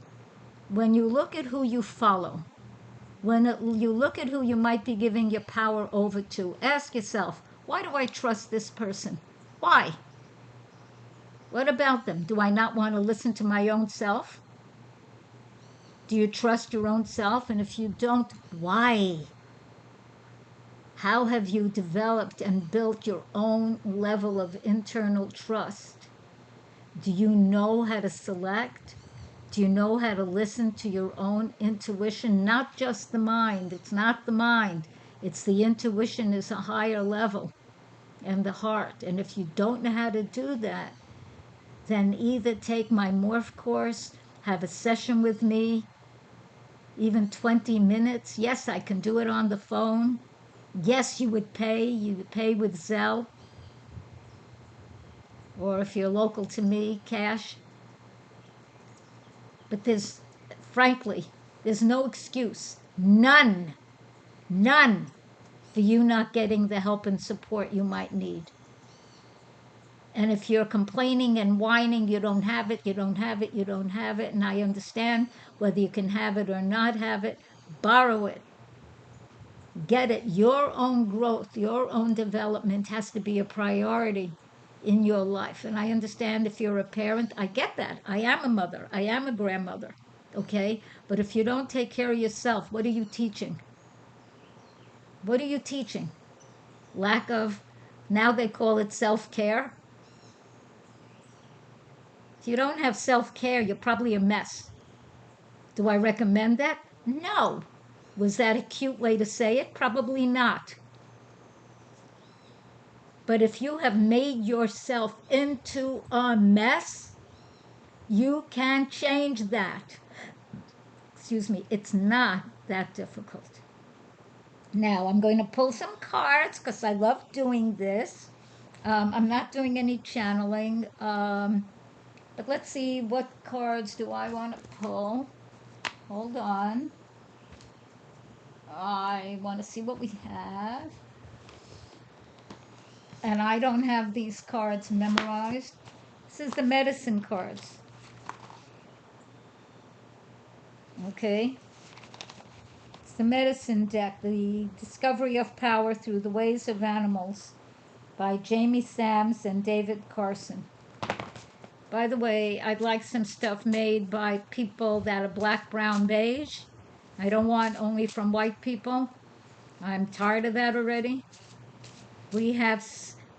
Speaker 1: when you look at who you follow, you look at who you might be giving your power over to, ask yourself, why do I trust this person? Why? What about them? Do I not want to listen to my own self? Do you trust your own self? And if you don't, why? How have you developed and built your own level of internal trust? Do you know how to select? Do you know how to listen to your own intuition? Not just the mind. It's not the mind. It's the intuition is a higher level, and the heart. And if you don't know how to do that, then either take my morph course, have a session with me, even 20 minutes. Yes, I can do it on the phone. Yes, you would pay. You would pay with Zelle, or if you're local to me, cash. But frankly, there's no excuse, none, none, for you not getting the help and support you might need. And if you're complaining and whining, you don't have it, you don't have it, you don't have it, and I understand whether you can have it or not have it, borrow it. Get it. Your own growth, your own development has to be a priority in your life. And I understand if you're a parent, I get that. I am a mother, I am a grandmother, okay? But if you don't take care of yourself, what are you teaching? What are you teaching? Lack of, now they call it self care. If you don't have self care, you're probably a mess. Do I recommend that? No. Was that a cute way to say it? Probably not. But if you have made yourself into a mess, you can change that. Excuse me, it's not that difficult. Now, I'm going to pull some cards because I love doing this. I'm not doing any channeling, but let's see, what cards do I want to pull? Hold on. I want to see what we have. and I don't have these cards memorized. This is the medicine cards. Okay? It's the medicine deck, The Discovery of Power Through the Ways of Animals by Jamie Sams and David Carson. By the way, I'd like some stuff made by people that are black, brown, beige. I don't want only from white people. I'm tired of that already. We have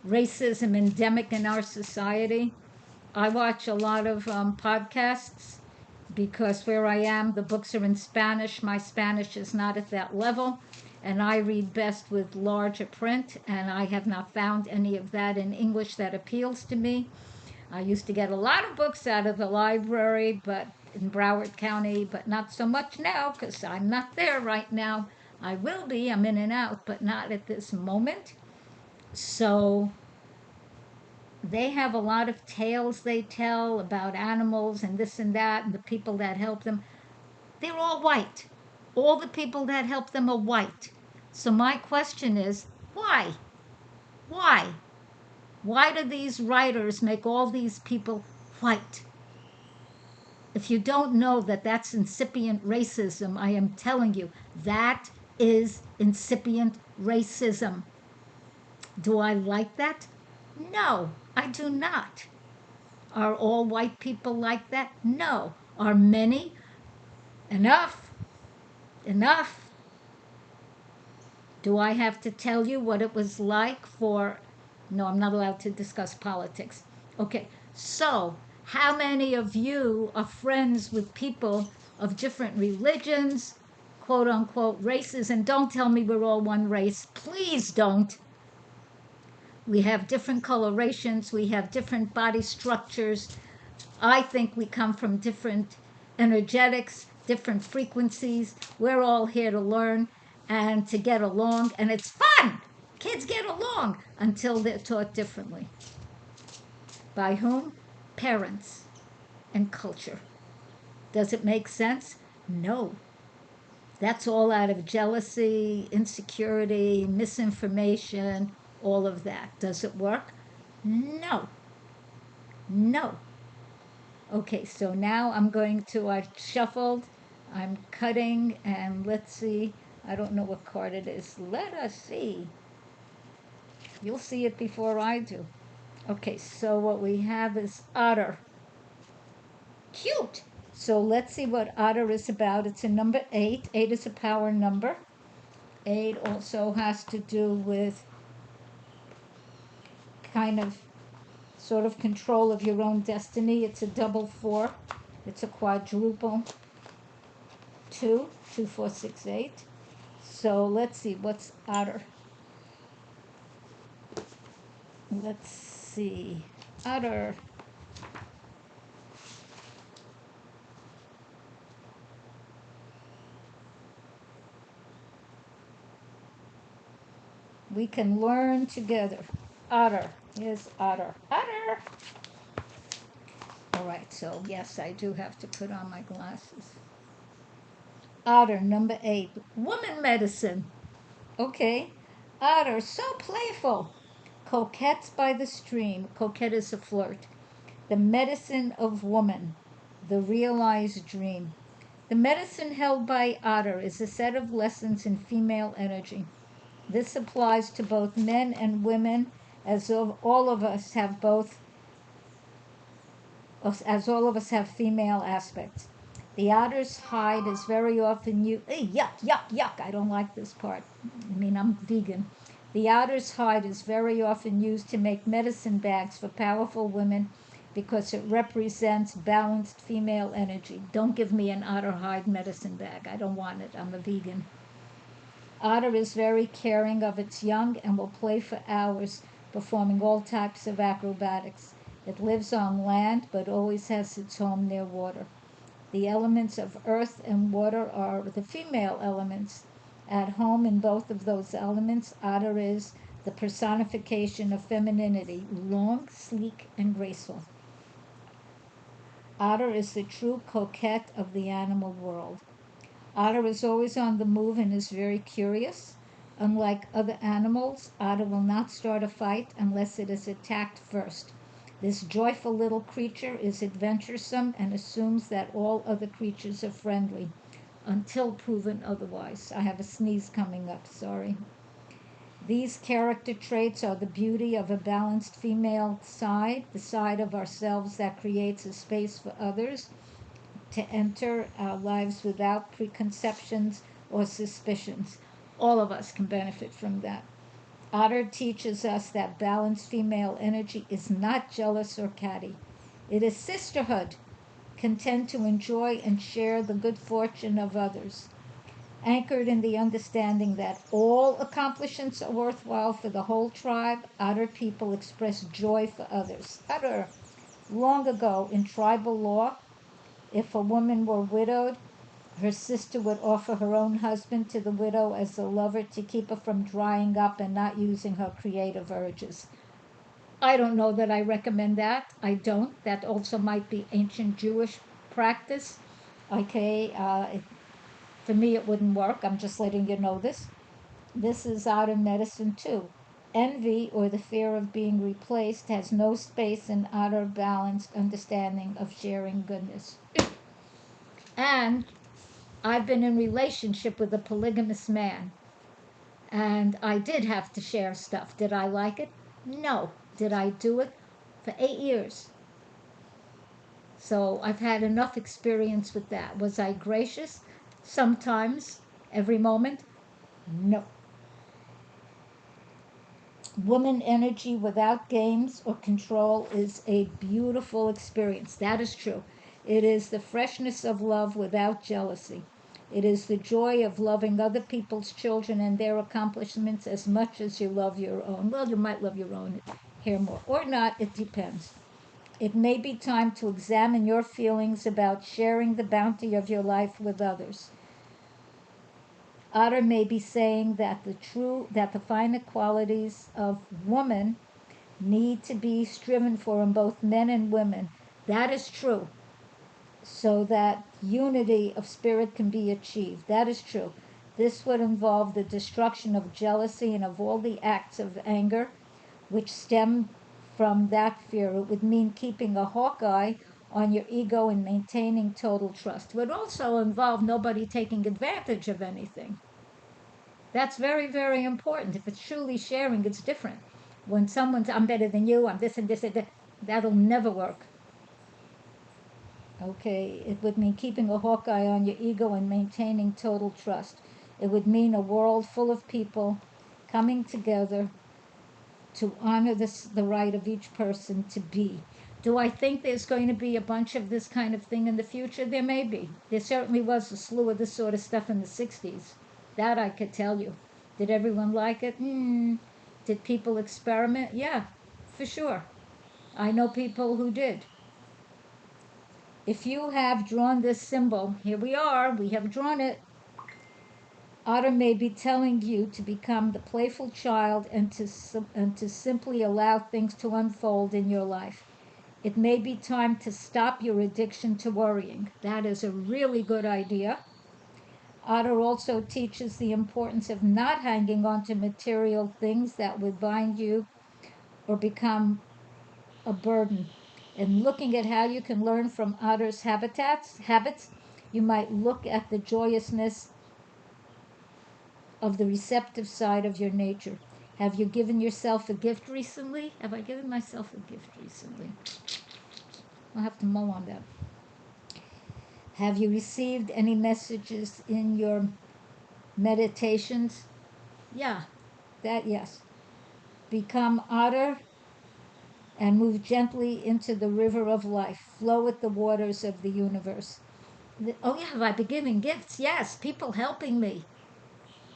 Speaker 1: racism endemic in our society. I watch a lot of podcasts because where I am, the books are in Spanish. My Spanish is not at that level, and I read best with larger print, and I have not found any of that in English that appeals to me. I used to get a lot of books out of the library, but in Broward County, but not so much now because I'm not there right now. I will be, I'm in and out, but not at this moment. So they have a lot of tales they tell about animals and this and that and the people that help them. They're all white. All the people that help them are white. So my question is, why? Why? Why do these writers make all these people white? If you don't know that that's incipient racism, I am telling you, that is incipient racism. Do I like that? No, I do not. Are all white people like that? No. Are many? Enough. Enough. Do I have to tell you what it was like for. No, I'm not allowed to discuss politics. Okay, so how many of you are friends with people of different religions, quote unquote races? And don't tell me we're all one race. Please don't. We have different colorations, we have different body structures. I think we come from different energetics, different frequencies. We're all here to learn and to get along, and it's fun. Kids get along until they're taught differently. By whom? Parents and culture. Does it make sense? No. That's all out of jealousy, insecurity, misinformation, all of that. Does it work? No. No. Okay, so now I'm going to, I've shuffled, I'm cutting, and let's see. I don't know what card it is. Let us see. You'll see it before I do. Okay, so what we have is otter. Cute! So let's see what otter is about. It's a number 8. 8 is a power number. 8 also has to do with kind of sort of control of your own destiny. It's a double 4. It's a quadruple 2, 2, 4, 6, 8. So let's see, what's otter? Let's see. Otter. We can learn together. Otter. Here's otter. Otter! All right, so yes, I do have to put on my glasses. Otter, number 8. Woman medicine. Okay. Otter, so playful. Coquettes by the stream. Coquette is a flirt. The medicine of woman. The realized dream. The medicine held by Otter is a set of lessons in female energy. This applies to both men and women, as all of us have female aspects. The otter's hide is very often used. Yuck, yuck, yuck! I don't like this part. I mean, I'm vegan. The otter's hide is very often used to make medicine bags for powerful women because it represents balanced female energy. Don't give me an otter hide medicine bag. I don't want it. I'm a vegan. Otter is very caring of its young and will play for hours, performing all types of acrobatics. It lives on land, but always has its home near water. The elements of earth and water are the female elements. At home in both of those elements, otter is the personification of femininity, long, sleek, and graceful. Otter is the true coquette of the animal world. Otter is always on the move and is very curious. Unlike other animals, Otter will not start a fight unless it is attacked first. This joyful little creature is adventuresome and assumes that all other creatures are friendly until proven otherwise. I have a sneeze coming up, sorry. These character traits are the beauty of a balanced female side, the side of ourselves that creates a space for others to enter our lives without preconceptions or suspicions. All of us can benefit from that. Otter teaches us that balanced female energy is not jealous or catty. It is sisterhood, content to enjoy and share the good fortune of others, anchored in the understanding that all accomplishments are worthwhile for the whole tribe. Otter people express joy for others. Otter, long ago in tribal law, if a woman were widowed, her sister would offer her own husband to the widow as a lover to keep her from drying up and not using her creative urges. I don't know that I recommend that. I don't. That also might be ancient Jewish practice. Okay, for me it wouldn't work. I'm just letting you know this. This is out in medicine too. Envy, or the fear of being replaced, has no space in outer balanced understanding of sharing goodness. And I've been in relationship with a polygamous man, and I did have to share stuff. Did I like it? No. Did I do it? For 8 years. So I've had enough experience with that. Was I gracious? Sometimes. Every moment? No. Woman energy without games or control is a beautiful experience. That is true. It is the freshness of love without jealousy. It is the joy of loving other people's children and their accomplishments as much as you love your own. Well, you might love your own here more, or not, it depends. It may be time to examine your feelings about sharing the bounty of your life with others. Otter may be saying that the finer qualities of woman need to be striven for in both men and women. That is true. So that unity of spirit can be achieved. That is true. This would involve the destruction of jealousy and of all the acts of anger which stem from that fear. It would mean keeping a hawk eye on your ego and maintaining total trust. It would also involve nobody taking advantage of anything. That's very, very important. If it's truly sharing, it's different. When someone's, I'm better than you, I'm this and this and that, that'll never work. Okay, it would mean keeping a hawkeye on your ego and maintaining total trust. It would mean a world full of people coming together to honor the right of each person to be. Do I think there's going to be a bunch of this kind of thing in the future? There may be. There certainly was a slew of this sort of stuff in the 60s. That I could tell you. Did everyone like it? Did people experiment? Yeah, for sure. I know people who did. If you have drawn this symbol, here we have drawn it. Otter may be telling you to become the playful child and to simply allow things to unfold in your life. It may be time to stop your addiction to worrying. That is a really good idea. Otter also teaches the importance of not hanging on to material things that would bind you or become a burden. And looking at how you can learn from Otter's habits, you might look at the joyousness of the receptive side of your nature. Have you given yourself a gift recently? Have I given myself a gift recently? I'll have to mull on that. Have you received any messages in your meditations? Yeah, that yes. Become Otter and move gently into the river of life. Flow with the waters of the universe. Oh, yeah, have I been giving gifts? Yes, people helping me.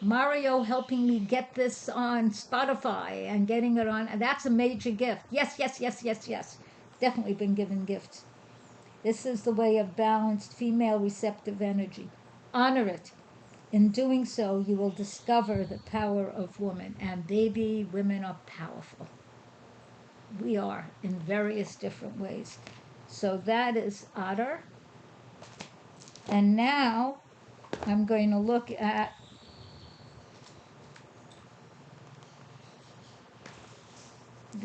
Speaker 1: Mario helping me get this on Spotify and getting it on. That's a major gift. Yes, yes, yes, yes, yes. Definitely been given gifts. This is the way of balanced female receptive energy. Honor it. In doing so, you will discover the power of woman. And baby, women are powerful. We are in various different ways. So that is Otter. And now I'm going to look at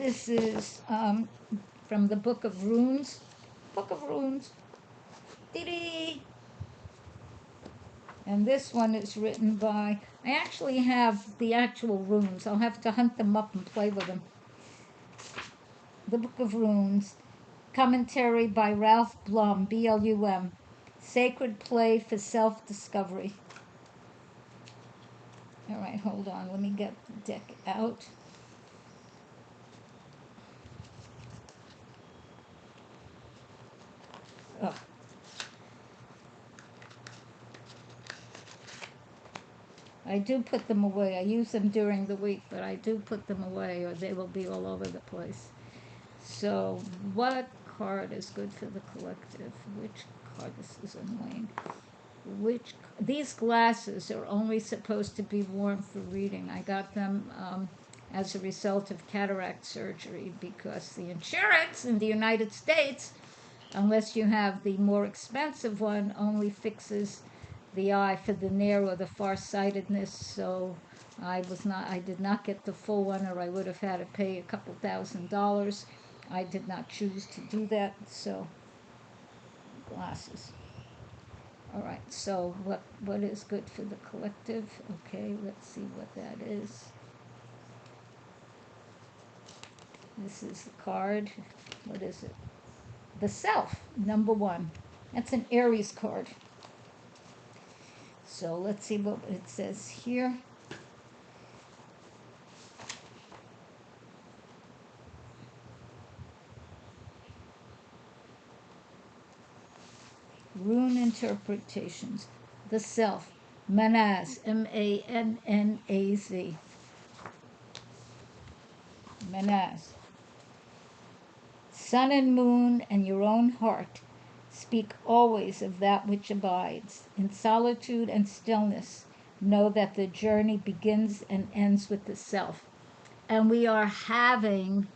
Speaker 1: This is from the Book of Runes. Book of Runes. Dee-dee. And this one is written by, I actually have the actual runes. I'll have to hunt them up and play with them. The Book of Runes. Commentary by Ralph Blum, B-L-U-M. Sacred Play for Self-Discovery. All right, hold on. Let me get the deck out. Ugh. I do put them away. I use them during the week, but I do put them away or they will be all over the place. So what card is good for the collective? Which card? This is annoying. These glasses are only supposed to be worn for reading. I got them as a result of cataract surgery because the insurance in the United States, unless you have the more expensive one, only fixes the eye for the near or the farsightedness. So I did not get the full one, or I would have had to pay a couple $1,000s. I did not choose to do that. So glasses. All right, so what is good for the collective? Okay, let's see what that is. This is the card. What is it? The Self, number 1. That's an Aries card. So let's see what it says here. Rune interpretations. The Self, Manaz, M-A-N-N-A-Z. Manaz. Sun and moon and your own heart speak always of that which abides. In solitude and stillness, know that the journey begins and ends with the Self. And we are having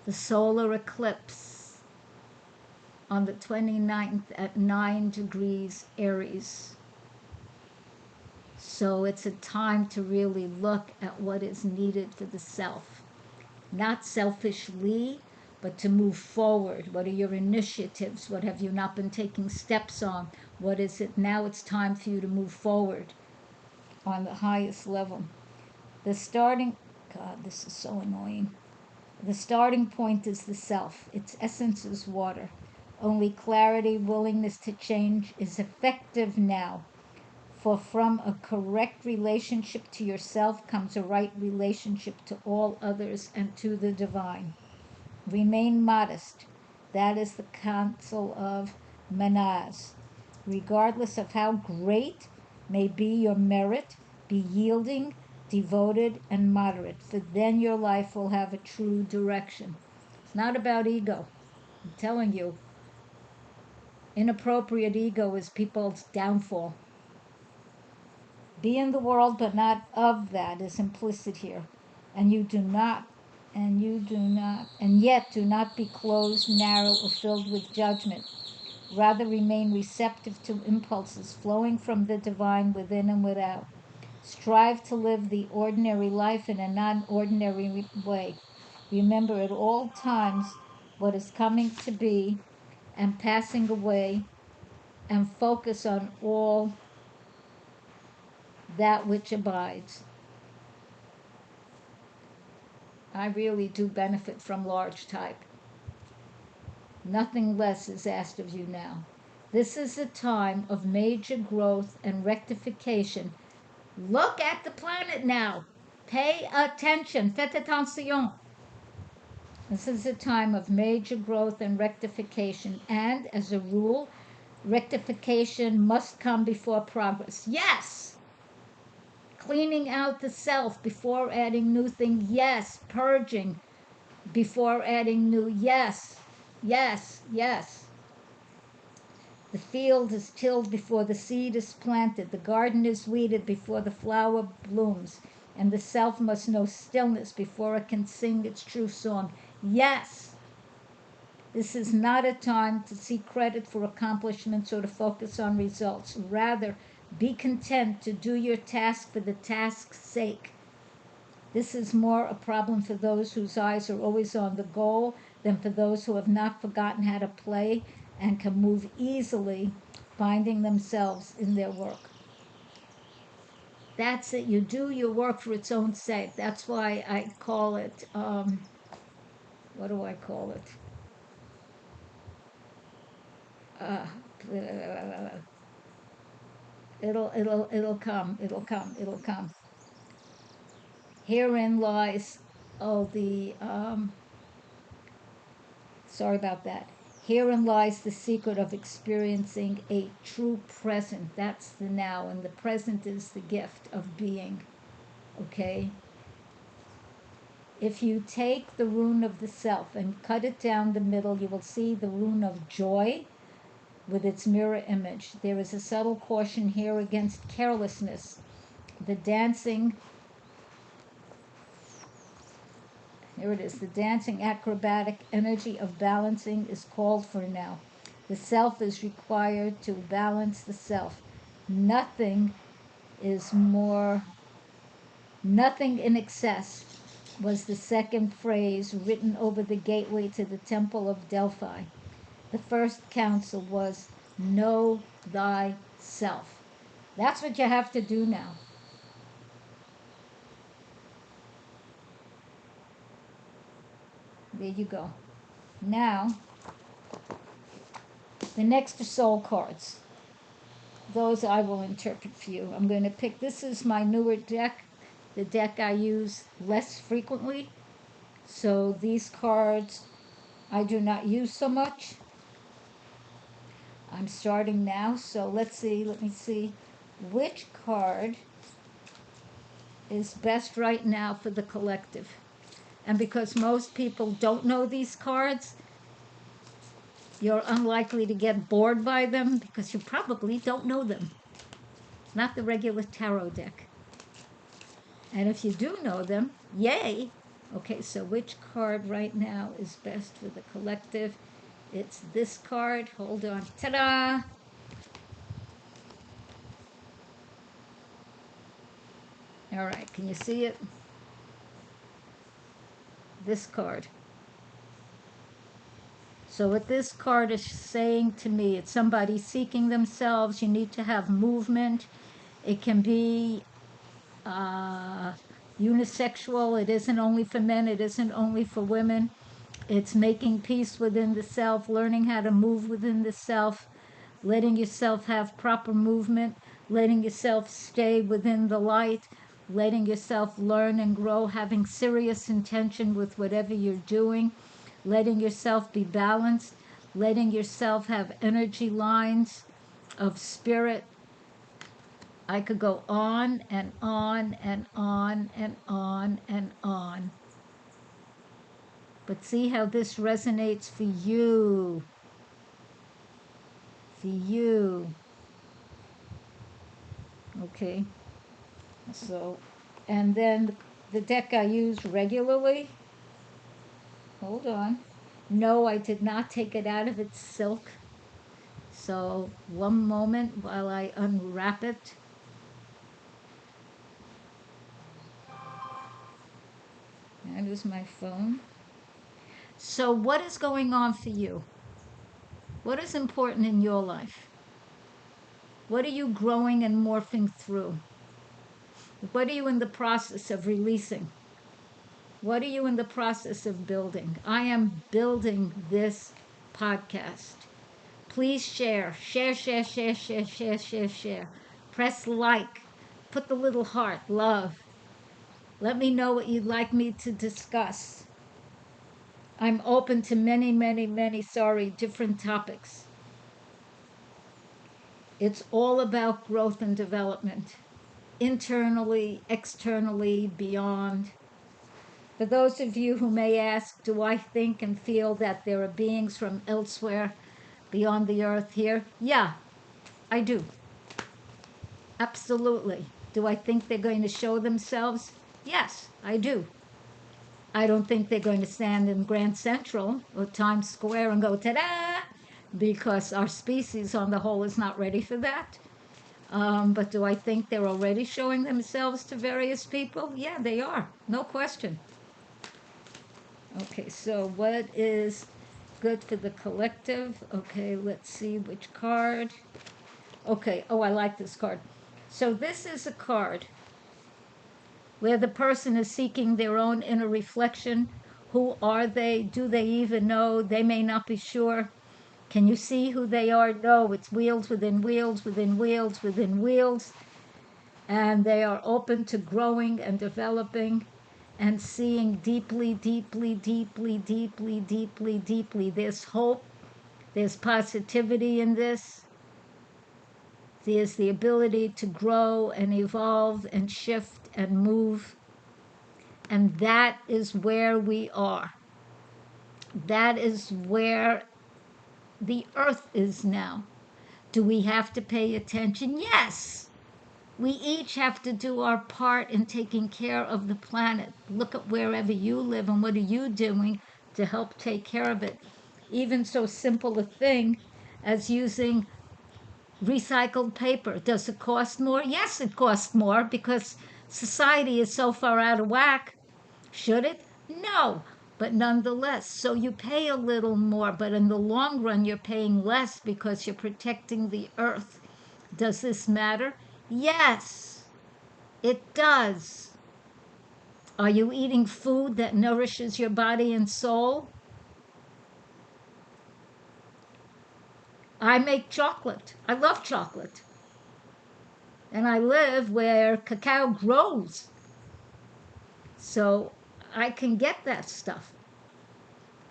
Speaker 1: the solar eclipse on the 29th at 9 degrees Aries. So it's a time to really look at what is needed for the Self. Not selfishly, but to move forward. What are your initiatives? What have you not been taking steps on? What is it? Now it's time for you to move forward on the highest level. God, this is so annoying. The starting point is the Self. Its essence is water. Only clarity, willingness to change is effective now. For from a correct relationship to yourself comes a right relationship to all others and to the divine. Remain modest. That is the counsel of Manaz. Regardless of how great may be your merit, be yielding, devoted, and moderate, for then your life will have a true direction. It's not about ego. I'm telling you, inappropriate ego is people's downfall. Be in the world, but not of that is implicit here. And yet do not be closed, narrow, or filled with judgment. Rather remain receptive to impulses flowing from the divine within and without. Strive to live the ordinary life in a non-ordinary way. Remember at all times what is coming to be and passing away, and focus on all that which abides. I really do benefit from large type. Nothing less is asked of you now. This is a time of major growth and rectification. Look at the planet now. Pay attention. Faites attention. This is a time of major growth and rectification, and as a rule, rectification must come before progress. Yes! Cleaning out the Self before adding new things. Yes. Purging before adding new. Yes. Yes. Yes. The field is tilled before the seed is planted. The garden is weeded before the flower blooms. And the Self must know stillness before it can sing its true song. Yes. This is not a time to seek credit for accomplishments or to focus on results. Rather, be content to do your task for the task's sake. This is more a problem for those whose eyes are always on the goal than for those who have not forgotten how to play and can move easily, finding themselves in their work. That's it. You do your work for its own sake. That's why I call it, what do I call it? Uh, it'll come. It'll come. It'll come. Herein lies, oh, sorry about that. Herein lies the secret of experiencing a true present. That's the now, and the present is the gift of being. Okay? If you take the rune of the self and cut it down the middle, you will see the rune of joy with its mirror image. There is a subtle caution here against carelessness. The dancing, here it is, the dancing acrobatic energy of balancing is called for now. The self is required to balance the self. Nothing is more, nothing in excess was the second phrase written over the gateway to the Temple of Delphi. The first counsel was, know thyself. That's what you have to do now. There you go. Now, the next are soul cards. Those I will interpret for you. I'm going to pick, this is my newer deck, the deck I use less frequently. So these cards I do not use so much. I'm starting now, so let me see which card is best right now for the collective. And because most people don't know these cards, you're unlikely to get bored by them because you probably don't know them. Not the regular tarot deck. And if you do know them, yay! Okay, so which card right now is best for the collective? It's this card. Hold on. Ta-da! All right, can you see it? This card. So what this card is saying to me, it's somebody seeking themselves. You need to have movement. It can be unisexual. It isn't only for men. It isn't only for women. It's making peace within the self, learning how to move within the self, letting yourself have proper movement, letting yourself stay within the light, letting yourself learn and grow, having serious intention with whatever you're doing, letting yourself be balanced, letting yourself have energy lines of spirit. I could go on and on and on and on and on. But see how this resonates for you. For you. Okay. So, and then the deck I use regularly. Hold on. No, I did not take it out of its silk. So, one moment while I unwrap it. That is my phone. So, what is going on for you? What is important in your life? What are you growing and morphing through? What are you in the process of releasing? What are you in the process of building? I am building this podcast. Please share. Share, share, share, share, share, share, share. Press like. Put the little heart. Love. Let me know what you'd like me to discuss. I'm open to many, many, many, different topics. It's all about growth and development. Internally, externally, beyond. For those of you who may ask, do I think and feel that there are beings from elsewhere beyond the earth here? Yeah, I do. Absolutely. Do I think they're going to show themselves? Yes, I do. I don't think they're going to stand in Grand Central or Times Square and go, ta-da, because our species on the whole is not ready for that. But do I think they're already showing themselves to various people? Yeah, they are. No question. Okay, so what is good for the collective? Okay, let's see which card. Okay, oh, I like this card. So this is a card where the person is seeking their own inner reflection. Who are they? Do they even know? They may not be sure. Can you see who they are? No, it's wheels within wheels within wheels within wheels. And they are open to growing and developing and seeing deeply, deeply, deeply, deeply, deeply, deeply. There's hope, there's positivity in this. There's the ability to grow and evolve and shift and move. And that is where we are. That is where the earth is now. Do we have to pay attention? Yes. We each have to do our part in taking care of the planet. Look at wherever you live and what are you doing to help take care of it. Even so simple a thing as using recycled paper. Does it cost more? Yes, it costs more because society is so far out of whack. Should it? No. But nonetheless, so you pay a little more, but in the long run, you're paying less because you're protecting the earth. Does this matter? Yes, it does. Are you eating food that nourishes your body and soul? I make chocolate. I love chocolate. And I live where cacao grows. So I can get that stuff.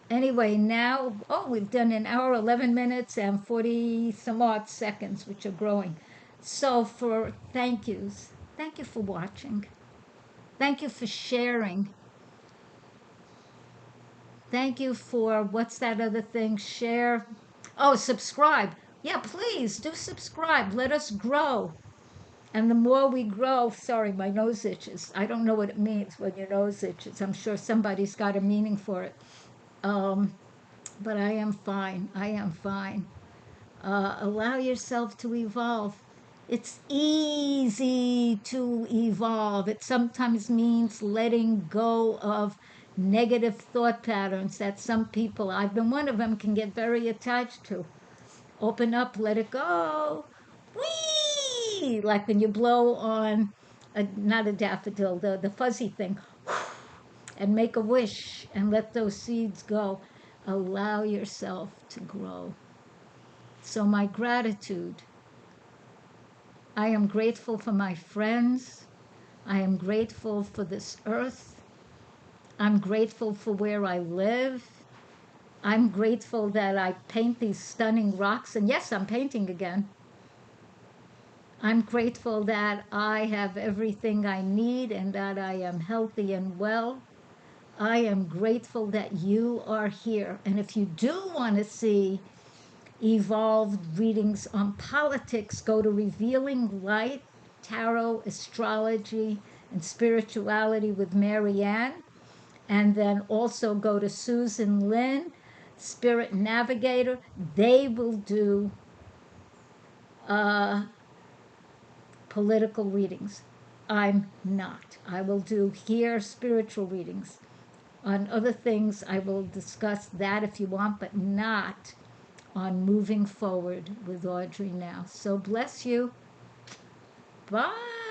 Speaker 1: Anyway, now, oh, we've done an hour, 11 minutes, and 40 some odd seconds, which are growing. So, for thank yous, thank you for watching. Thank you for sharing. Thank you for what's that other thing? Share. Oh, subscribe. Yeah, please do subscribe. Let us grow. And the more we grow, sorry, my nose itches. I don't know what it means when your nose itches. I'm sure somebody's got a meaning for it. Um, but I am fine. I am fine. Allow yourself to evolve. It's easy to evolve. It sometimes means letting go of negative thought patterns that some people, I've been one of them, can get very attached to. Open up, let it go. Whee! Like when you blow on not a daffodil, the fuzzy thing, and make a wish and let those seeds go. Allow yourself to grow. So, my gratitude. I am grateful for my friends. I am grateful for this earth. I'm grateful for where I live. I'm grateful that I paint these stunning rocks. And yes, I'm painting again. I'm grateful that I have everything I need and that I am healthy and well. I am grateful that you are here. And if you do want to see evolved readings on politics, go to Revealing Light, Tarot, Astrology, and Spirituality with Marianne. And then also go to Susan Lynn, Spirit Navigator. They will do uh, political readings. I'm not. I will do here spiritual readings. On other things, I will discuss that if you want, but not on moving forward with Audrey now. So bless you. Bye.